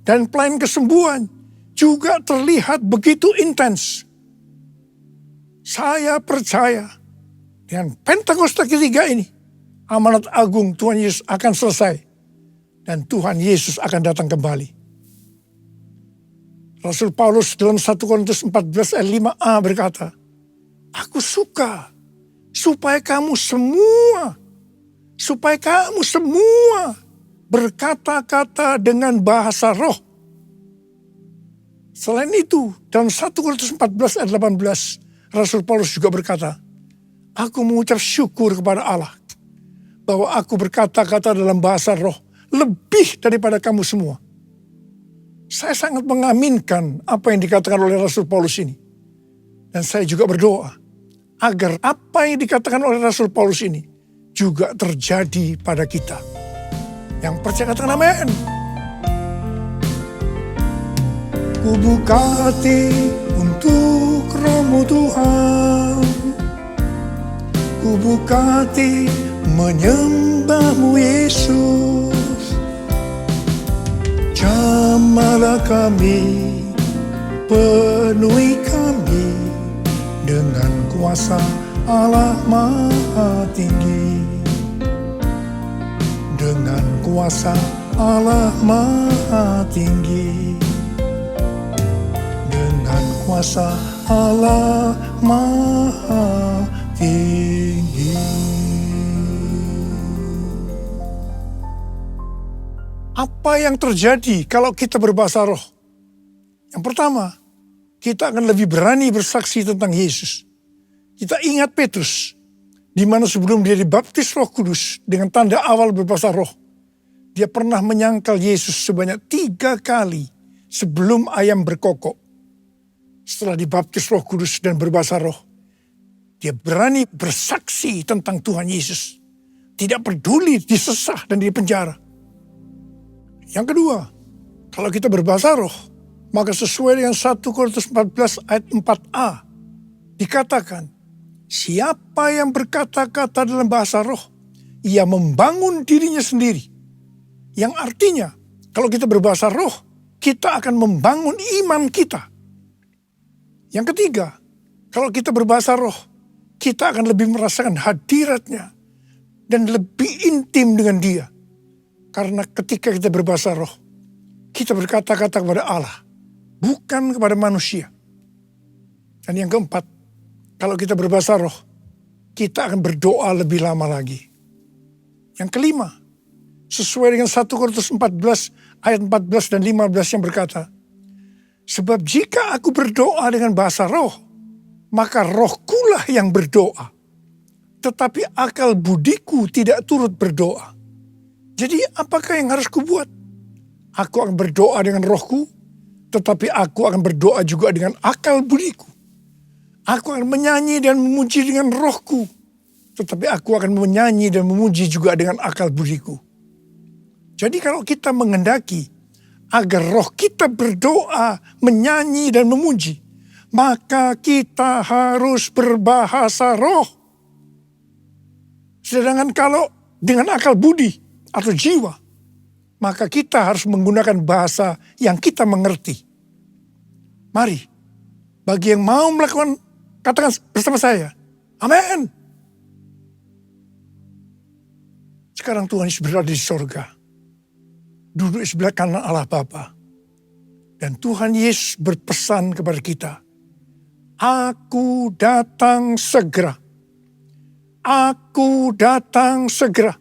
dan pelayanan kesembuhan juga terlihat begitu intens. Saya percaya dengan Pentakosta ketiga ini, amanat agung Tuhan Yesus akan selesai. Dan Tuhan Yesus akan datang kembali. Rasul Paulus dalam 1 Korintus 14 ayat 5a berkata, aku suka supaya kamu semua berkata-kata dengan bahasa roh. Selain itu, dalam 1 Korintus 14 ayat 18, Rasul Paulus juga berkata, aku mengucap syukur kepada Allah bahwa aku berkata-kata dalam bahasa roh lebih daripada kamu semua. Saya sangat mengaminkan apa yang dikatakan oleh Rasul Paulus ini. Dan saya juga berdoa agar apa yang dikatakan oleh Rasul Paulus ini juga terjadi pada kita. Yang percaya katakan amin. Ku buka hati untuk Roh-Mu Tuhan. Ku buka hati menyembah-Mu Yesus. Jamahlah kami, penuhi kami dengan kuasa Allah Maha Tinggi. Dengan kuasa Allah Maha Tinggi. Dengan kuasa Allah Maha Tinggi. Apa yang terjadi kalau kita berbahasa roh? Yang pertama, kita akan lebih berani bersaksi tentang Yesus. Kita ingat Petrus, di mana sebelum dia dibaptis Roh Kudus dengan tanda awal berbahasa roh, dia pernah menyangkal Yesus sebanyak 3 kali sebelum ayam berkokok. Setelah dibaptis Roh Kudus dan berbahasa roh, dia berani bersaksi tentang Tuhan Yesus. Tidak peduli disesah dan dipenjara. Yang kedua, kalau kita berbahasa roh, maka sesuai dengan 1 Korintus 14 ayat 4a, dikatakan, siapa yang berkata-kata dalam bahasa roh, ia membangun dirinya sendiri. Yang artinya, kalau kita berbahasa roh, kita akan membangun iman kita. Yang ketiga, kalau kita berbahasa roh, kita akan lebih merasakan hadiratnya dan lebih intim dengan dia. Karena ketika kita berbahasa roh, kita berkata-kata kepada Allah, bukan kepada manusia. Dan yang keempat, kalau kita berbahasa roh, kita akan berdoa lebih lama lagi. Yang kelima, sesuai dengan 1 Korintus 14 ayat 14 dan 15 yang berkata, sebab jika aku berdoa dengan bahasa roh, maka rohkulah yang berdoa. Tetapi akal budiku tidak turut berdoa. Jadi apakah yang harus kubuat? Aku akan berdoa dengan rohku, tetapi aku akan berdoa juga dengan akal budiku. Aku akan menyanyi dan memuji dengan rohku, tetapi aku akan menyanyi dan memuji juga dengan akal budiku. Jadi kalau kita menghendaki agar roh kita berdoa, menyanyi dan memuji, maka kita harus berbahasa roh. Sedangkan kalau dengan akal budi atau jiwa, maka kita harus menggunakan bahasa yang kita mengerti. Mari, bagi yang mau melakukan, katakan bersama saya, amin. Sekarang Tuhan Yesus berada di sorga, duduk di sebelah kanan Allah Bapa. Dan Tuhan Yesus berpesan kepada kita, aku datang segera. Aku datang segera.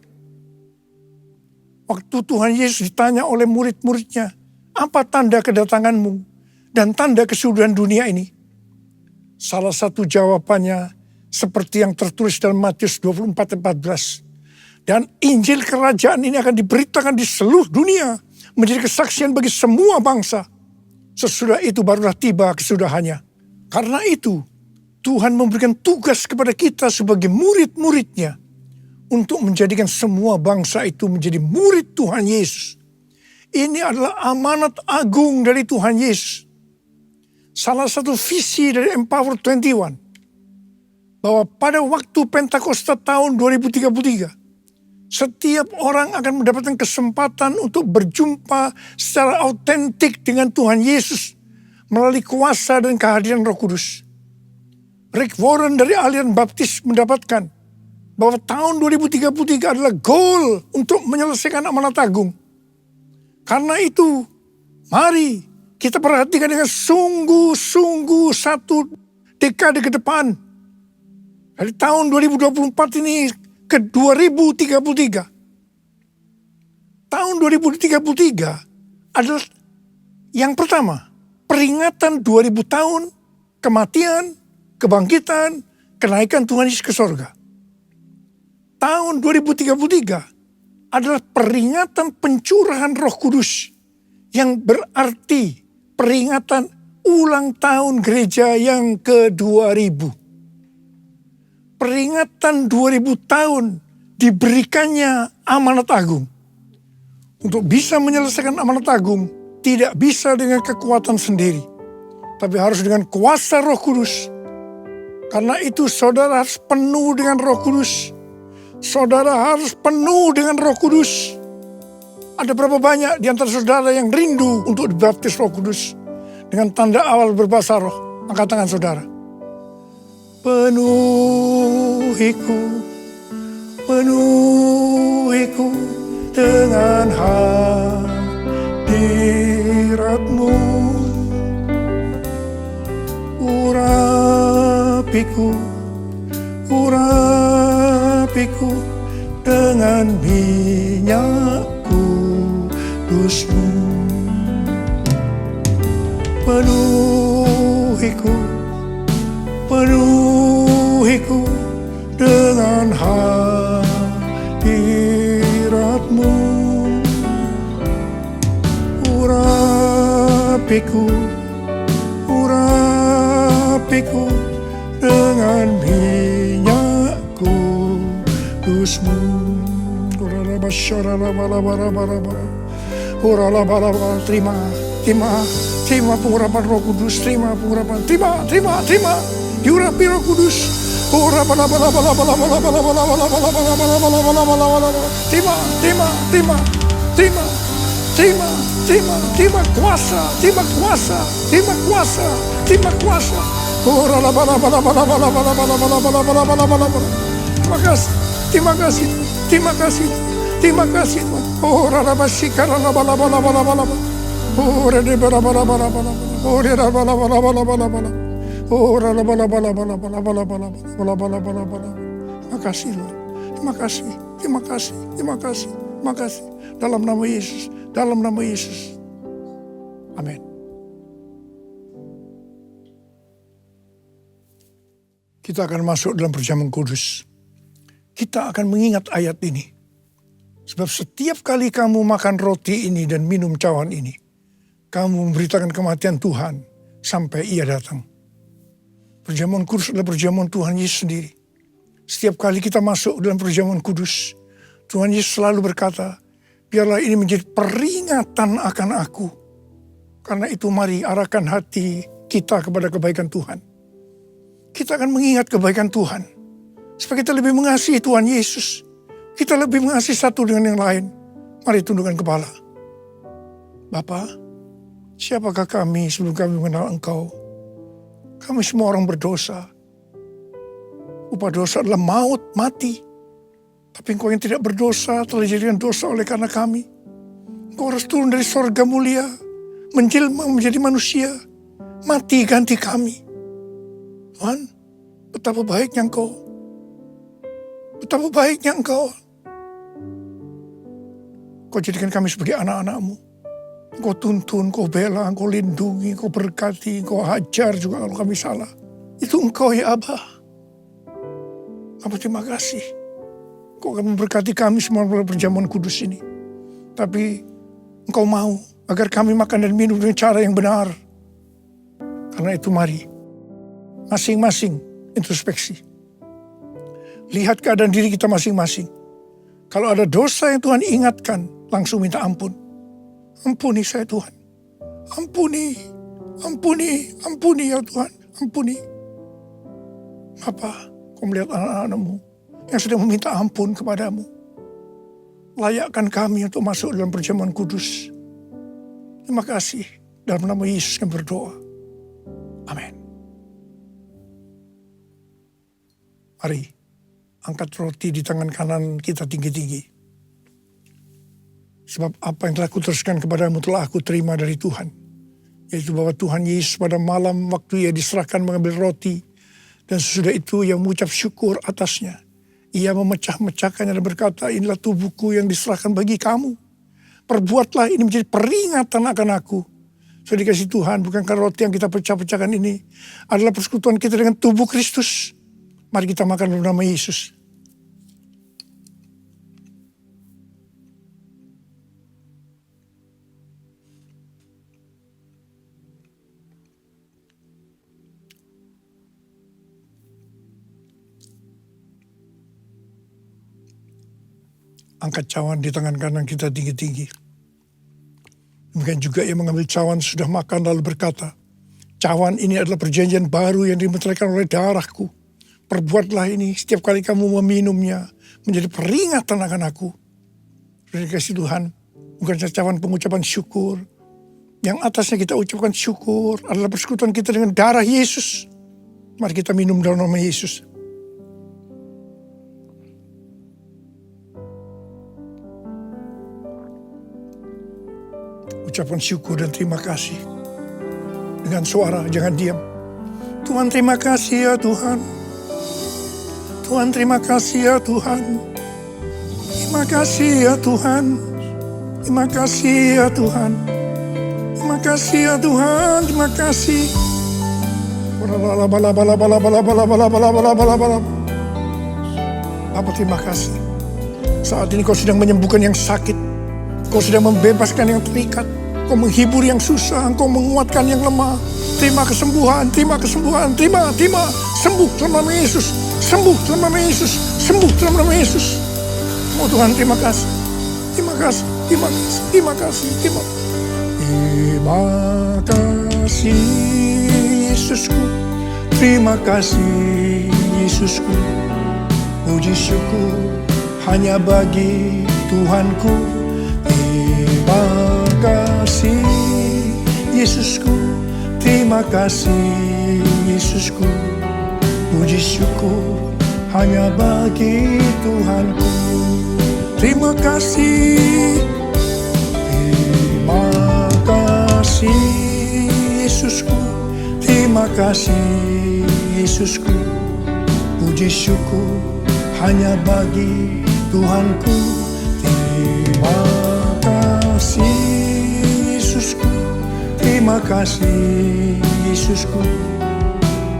Waktu Tuhan Yesus ditanya oleh murid-muridnya, apa tanda kedatanganmu dan tanda kesudahan dunia ini? Salah satu jawabannya seperti yang tertulis dalam Matius 24:14. Dan Injil kerajaan ini akan diberitakan di seluruh dunia, menjadi kesaksian bagi semua bangsa. Sesudah itu barulah tiba kesudahannya. Karena itu, Tuhan memberikan tugas kepada kita sebagai murid-muridnya untuk menjadikan semua bangsa itu menjadi murid Tuhan Yesus. Ini adalah amanat agung dari Tuhan Yesus. Salah satu visi dari Empower 21, bahwa pada waktu Pentakosta tahun 2033, setiap orang akan mendapatkan kesempatan untuk berjumpa secara autentik dengan Tuhan Yesus melalui kuasa dan kehadiran Roh Kudus. Rick Warren dari aliran Baptis mendapatkan bahwa tahun 2033 adalah goal untuk menyelesaikan amanat agung. Karena itu, mari kita perhatikan dengan sungguh-sungguh satu dekade ke depan. Dari tahun 2024 ini ke 2033. Tahun 2033 adalah yang pertama, peringatan 2000 tahun kematian, kebangkitan, kenaikan Tuhan Yesus ke sorga. Tahun 2033 adalah peringatan pencurahan Roh Kudus, yang berarti peringatan ulang tahun gereja yang ke-2000. Peringatan 2000 tahun diberikannya amanat agung. Untuk bisa menyelesaikan amanat agung, tidak bisa dengan kekuatan sendiri, tapi harus dengan kuasa Roh Kudus. Karena itu saudara harus penuh dengan Roh Kudus. Saudara harus penuh dengan Roh Kudus. Ada berapa banyak di antara saudara yang rindu untuk dibaptis Roh Kudus dengan tanda awal berbahasa roh? Angkat tangan saudara. Penuhiku, penuhiku dengan hadirat-Mu. Urapiku, urapiku dengan minyak kudus-Mu. kudus-Mu. Penuhiku dengan hadirat-Mu. Urapiku dengan minyak kudus-Mu. Terima pengurapan Roh Kudus, terima pengurapan, terima, diurapi Roh Kudus. Terima kuasa. Terima kasih. Terima kasih. Dalam nama Yesus. Amin. Kita akan masuk dalam perjamuan kudus. Kita akan mengingat ayat ini. Sebab setiap kali kamu makan roti ini dan minum cawan ini, kamu memberitakan kematian Tuhan sampai Ia datang. Perjamuan kudus adalah perjamuan Tuhan Yesus sendiri. Setiap kali kita masuk dalam perjamuan kudus, Tuhan Yesus selalu berkata, biarlah ini menjadi peringatan akan aku. Karena itu mari arahkan hati kita kepada kebaikan Tuhan. Kita akan mengingat kebaikan Tuhan. Supaya kita lebih mengasihi Tuhan Yesus. Kita lebih mengasihi satu dengan yang lain. Mari tundukkan kepala. Bapa, siapakah kami sebelum kami mengenal Engkau? Kami semua orang berdosa. Upah dosa adalah maut, mati. Tapi Engkau yang tidak berdosa telah dijadikan dosa oleh karena kami. Engkau harus turun dari sorga mulia, menjelma menjadi manusia, mati ganti kami. Tuhan, betapa baiknya Engkau. Betapa baiknya Engkau. Engkau jadikan kami sebagai anak-anak-Mu. Engkau tuntun, Engkau bela, Engkau lindungi, Engkau berkati, Engkau hajar juga kalau kami salah. Itu Engkau ya Abah. Abah terima kasih. Engkau akan memberkati kami semua dalam perjamuan kudus ini. Tapi Engkau mau agar kami makan dan minum dengan cara yang benar. Karena itu mari, masing-masing introspeksi. Lihat keadaan diri kita masing-masing. Kalau ada dosa yang Tuhan ingatkan, langsung minta ampun. Ampuni saya Tuhan. Ampuni ya Tuhan. Ampuni. Bapa, Kau melihat anak-anak-Mu yang sedang meminta ampun kepadamu. Layakkan kami untuk masuk dalam perjamuan kudus. Terima kasih. Dalam nama Yesus kami berdoa. Amin. Mari, angkat roti di tangan kanan kita tinggi-tinggi. Sebab apa yang telah kuteruskan kepadamu telah aku terima dari Tuhan. Yaitu bahwa Tuhan Yesus pada malam waktu Ia diserahkan mengambil roti. Dan sesudah itu Ia mengucap syukur atasnya. Ia memecah-mecahkannya dan berkata, inilah tubuhku yang diserahkan bagi kamu. Perbuatlah ini menjadi peringatan akan aku. Sudah dikasih Tuhan, bukankah roti yang kita pecah-pecahkan ini adalah persekutuan kita dengan tubuh Kristus. Mari kita makan dalam nama Yesus. Angkat cawan di tangan kanan kita tinggi-tinggi. Demikian juga Ia mengambil cawan sudah makan lalu berkata, cawan ini adalah perjanjian baru yang dimeteraikan oleh darahku. Perbuatlah ini setiap kali kamu meminumnya menjadi peringatan akan aku. Sudah dikasih Tuhan, bukan cawan pengucapan syukur. Yang atasnya kita ucapkan syukur adalah persekutuan kita dengan darah Yesus. Mari kita minum dalam nama Yesus. Ucapan syukur dan terima kasih. Dengan suara, jangan diam. Tuhan terima kasih ya Tuhan. Tuhan terima kasih ya Tuhan. Terima kasih ya Tuhan. Terima kasih ya Tuhan. Terima kasih ya Tuhan. Terima kasih. Bapa, terima kasih. Saat ini Kau sedang menyembuhkan yang sakit. Kau sedang membebaskan yang terikat. Kau menghibur yang susah. Kau menguatkan yang lemah. Terima kesembuhan, terima kesembuhan, terima. Sembuh dalam nama Yesus. Sembuh dalam nama Yesus. Sembuh dalam nama Yesus. Oh Tuhan, terima kasih. Terima kasih, terima kasih, terima kasih, terima kasih Yesusku. Terima kasih Yesusku. Puji syukur hanya bagi Tuhanku. Terima kasih Yesusku. Terima kasih Yesusku. Puji syukur hanya bagi Tuhanku. Terima kasih. Terima kasih Yesusku. Terima kasih Yesusku. Puji syukur hanya bagi Tuhanku. Terima kasih Yesusku. Terima kasih Yesusku.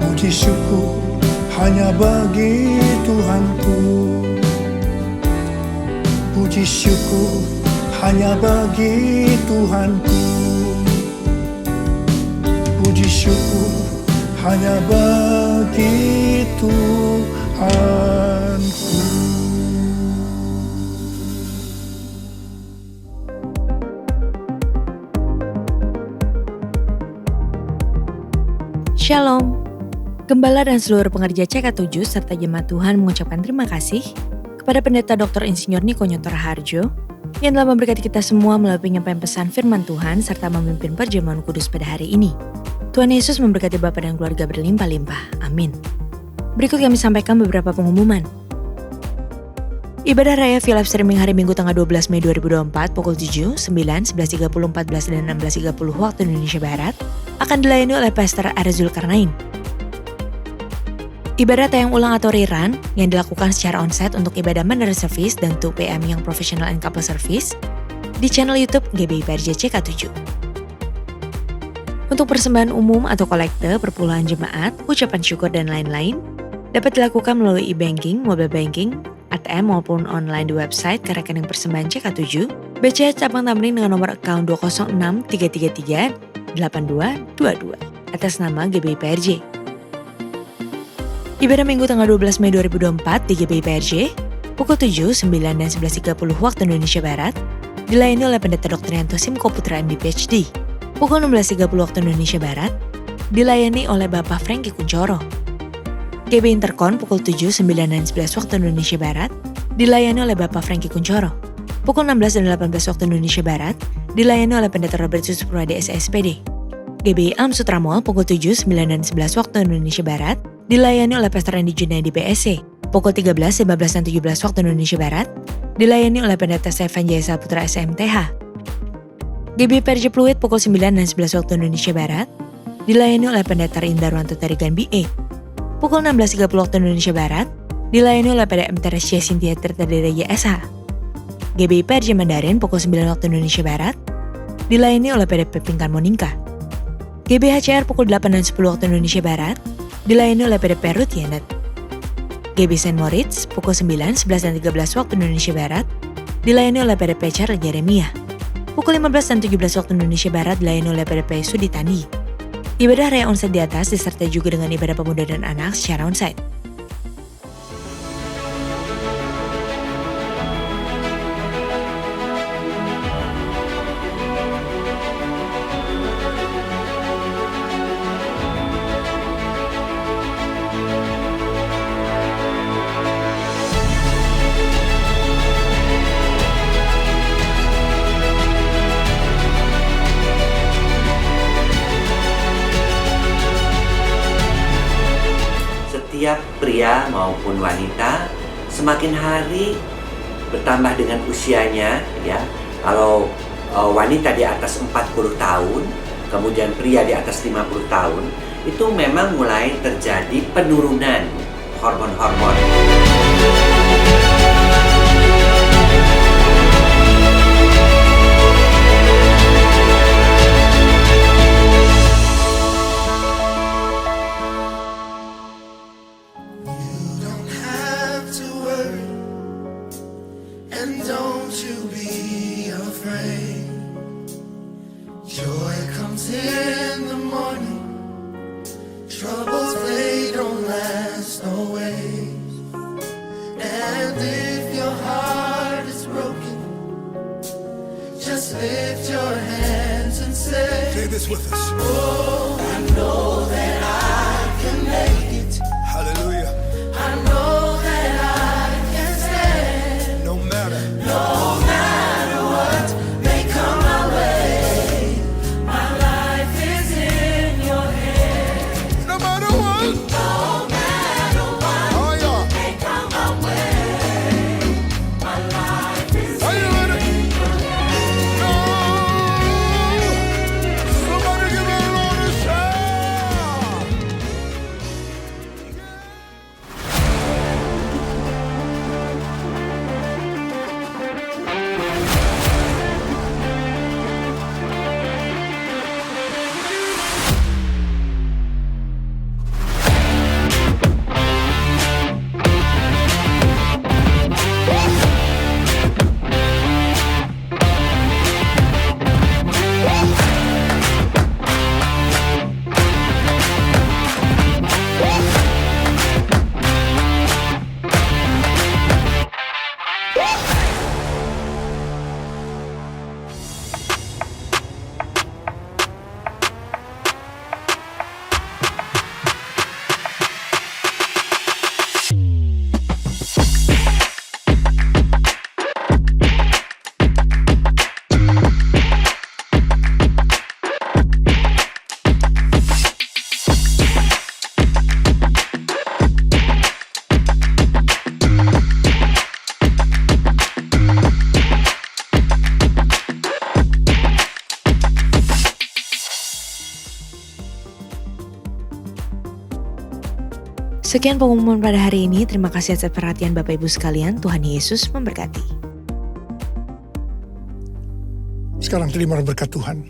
Puji syukur hanya bagi Tuhanku. Puji syukur hanya bagi Tuhanku. Puji syukur hanya bagi Tuhanku. Shalom. Gembala dan seluruh pengerja CK7 serta jemaat Tuhan mengucapkan terima kasih kepada Pendeta Dr. Insinyur Niko Nyoto Raharjo yang telah memberkati kita semua melalui penyampaian pesan firman Tuhan serta memimpin perjamuan kudus pada hari ini. Tuhan Yesus memberkati Bapak dan keluarga berlimpah-limpah. Amin. Berikut kami sampaikan beberapa pengumuman. Ibadah Raya via live streaming hari Minggu tanggal 12 Mei 2024 pukul 7, 9, 11.30, 14, dan 16.30 waktu Indonesia Barat akan dilayani oleh Pastor Ares Zulkarnain. Ibadah tayang ulang atau rerun yang dilakukan secara onsite untuk ibadah Mandarin Service dan 2 PM yang Professional and Couple Service di channel YouTube GBI PRJ CK7. Untuk persembahan umum atau kolekte, perpuluhan jemaat, ucapan syukur dan lain-lain dapat dilakukan melalui e-banking, mobile banking, ATM maupun online di website ke rekening persembahan CK7 BCA Cabang Tamrin dengan nomor account 206-333-8222 atas nama GBI PRJ. Ibadah Minggu tanggal 12 Mei 2024 di GBI PRJ pukul 7, 9, dan 11.30 waktu Indonesia Barat dilayani oleh Pendeta Dr. Yanto Simko Putra MD PhD. Pukul 16.30 waktu Indonesia Barat dilayani oleh Bapak Franky Kuncoro. GBI Interkon pukul 7, 9, dan 11 waktu Indonesia Barat dilayani oleh Bapak Franky Kuncoro. Pukul 16 dan 18 waktu Indonesia Barat dilayani oleh Pendeta Robert Susuprade SSPD. GBI Alm Sutramol pukul 7, 9, dan 11 waktu Indonesia Barat dilayani oleh Pastor Randy Junaidi PSC. Pukul 13, 15, dan 17 waktu Indonesia Barat dilayani oleh Pendeta Stefan Jaya Saputra SMTH. GBI PRJ Pluit pukul 9 dan 11 waktu Indonesia Barat dilayani oleh Pendeta Indarwanto Tarigan BA. Pukul 16.30 waktu Indonesia Barat dilayani oleh PDM Teresia Cynthia Tirtadira YSH. GBI PRJ Mandarin pukul 9 waktu Indonesia Barat dilayani oleh PDP Pinkan Monika. GBI HCR pukul 8 dan 10 waktu Indonesia Barat dilayani oleh PDP Ruth Yanet. GBI St. Moritz pukul 9, 11, dan 13 waktu Indonesia Barat dilayani oleh PDP Charles Jeremia. Pukul 15 dan 17 waktu Indonesia Barat dilayani oleh PDP Suditani. Ibadah Raya onsite di atas disertai juga dengan ibadah pemuda dan anak secara onsite. Setiap pria maupun wanita semakin hari bertambah dengan usianya, ya. Kalau wanita di atas 40 tahun, kemudian pria di atas 50 tahun, itu memang mulai terjadi penurunan hormon-hormon. in the morning. Troubles, they don't last always. And if your heart is broken, just lift your hands and say this with us. Oh, I know that I can make it. Hallelujah. I know that I can stand. No matter what may come my way. My life is in your hands. No matter what. No matter what. Oh, yeah. May come my way. My life is in your hands. No. Somebody give me a Lord a shout. Sekian pengumuman pada hari ini. Terima kasih atas perhatian Bapak Ibu sekalian. Tuhan Yesus memberkati. Sekarang terima berkat Tuhan.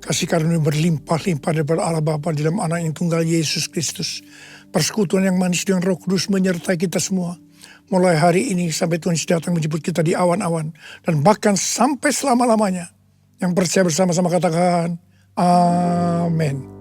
Kasih karunia berlimpah-limpah daripada Allah Bapa di dalam anak yang tunggal Yesus Kristus. Persekutuan yang manis dengan Roh Kudus menyertai kita semua. Mulai hari ini sampai Tuhan Yesus datang menjemput kita di awan-awan. Dan bahkan sampai selama-lamanya. Yang percaya bersama-sama katakan, Amin.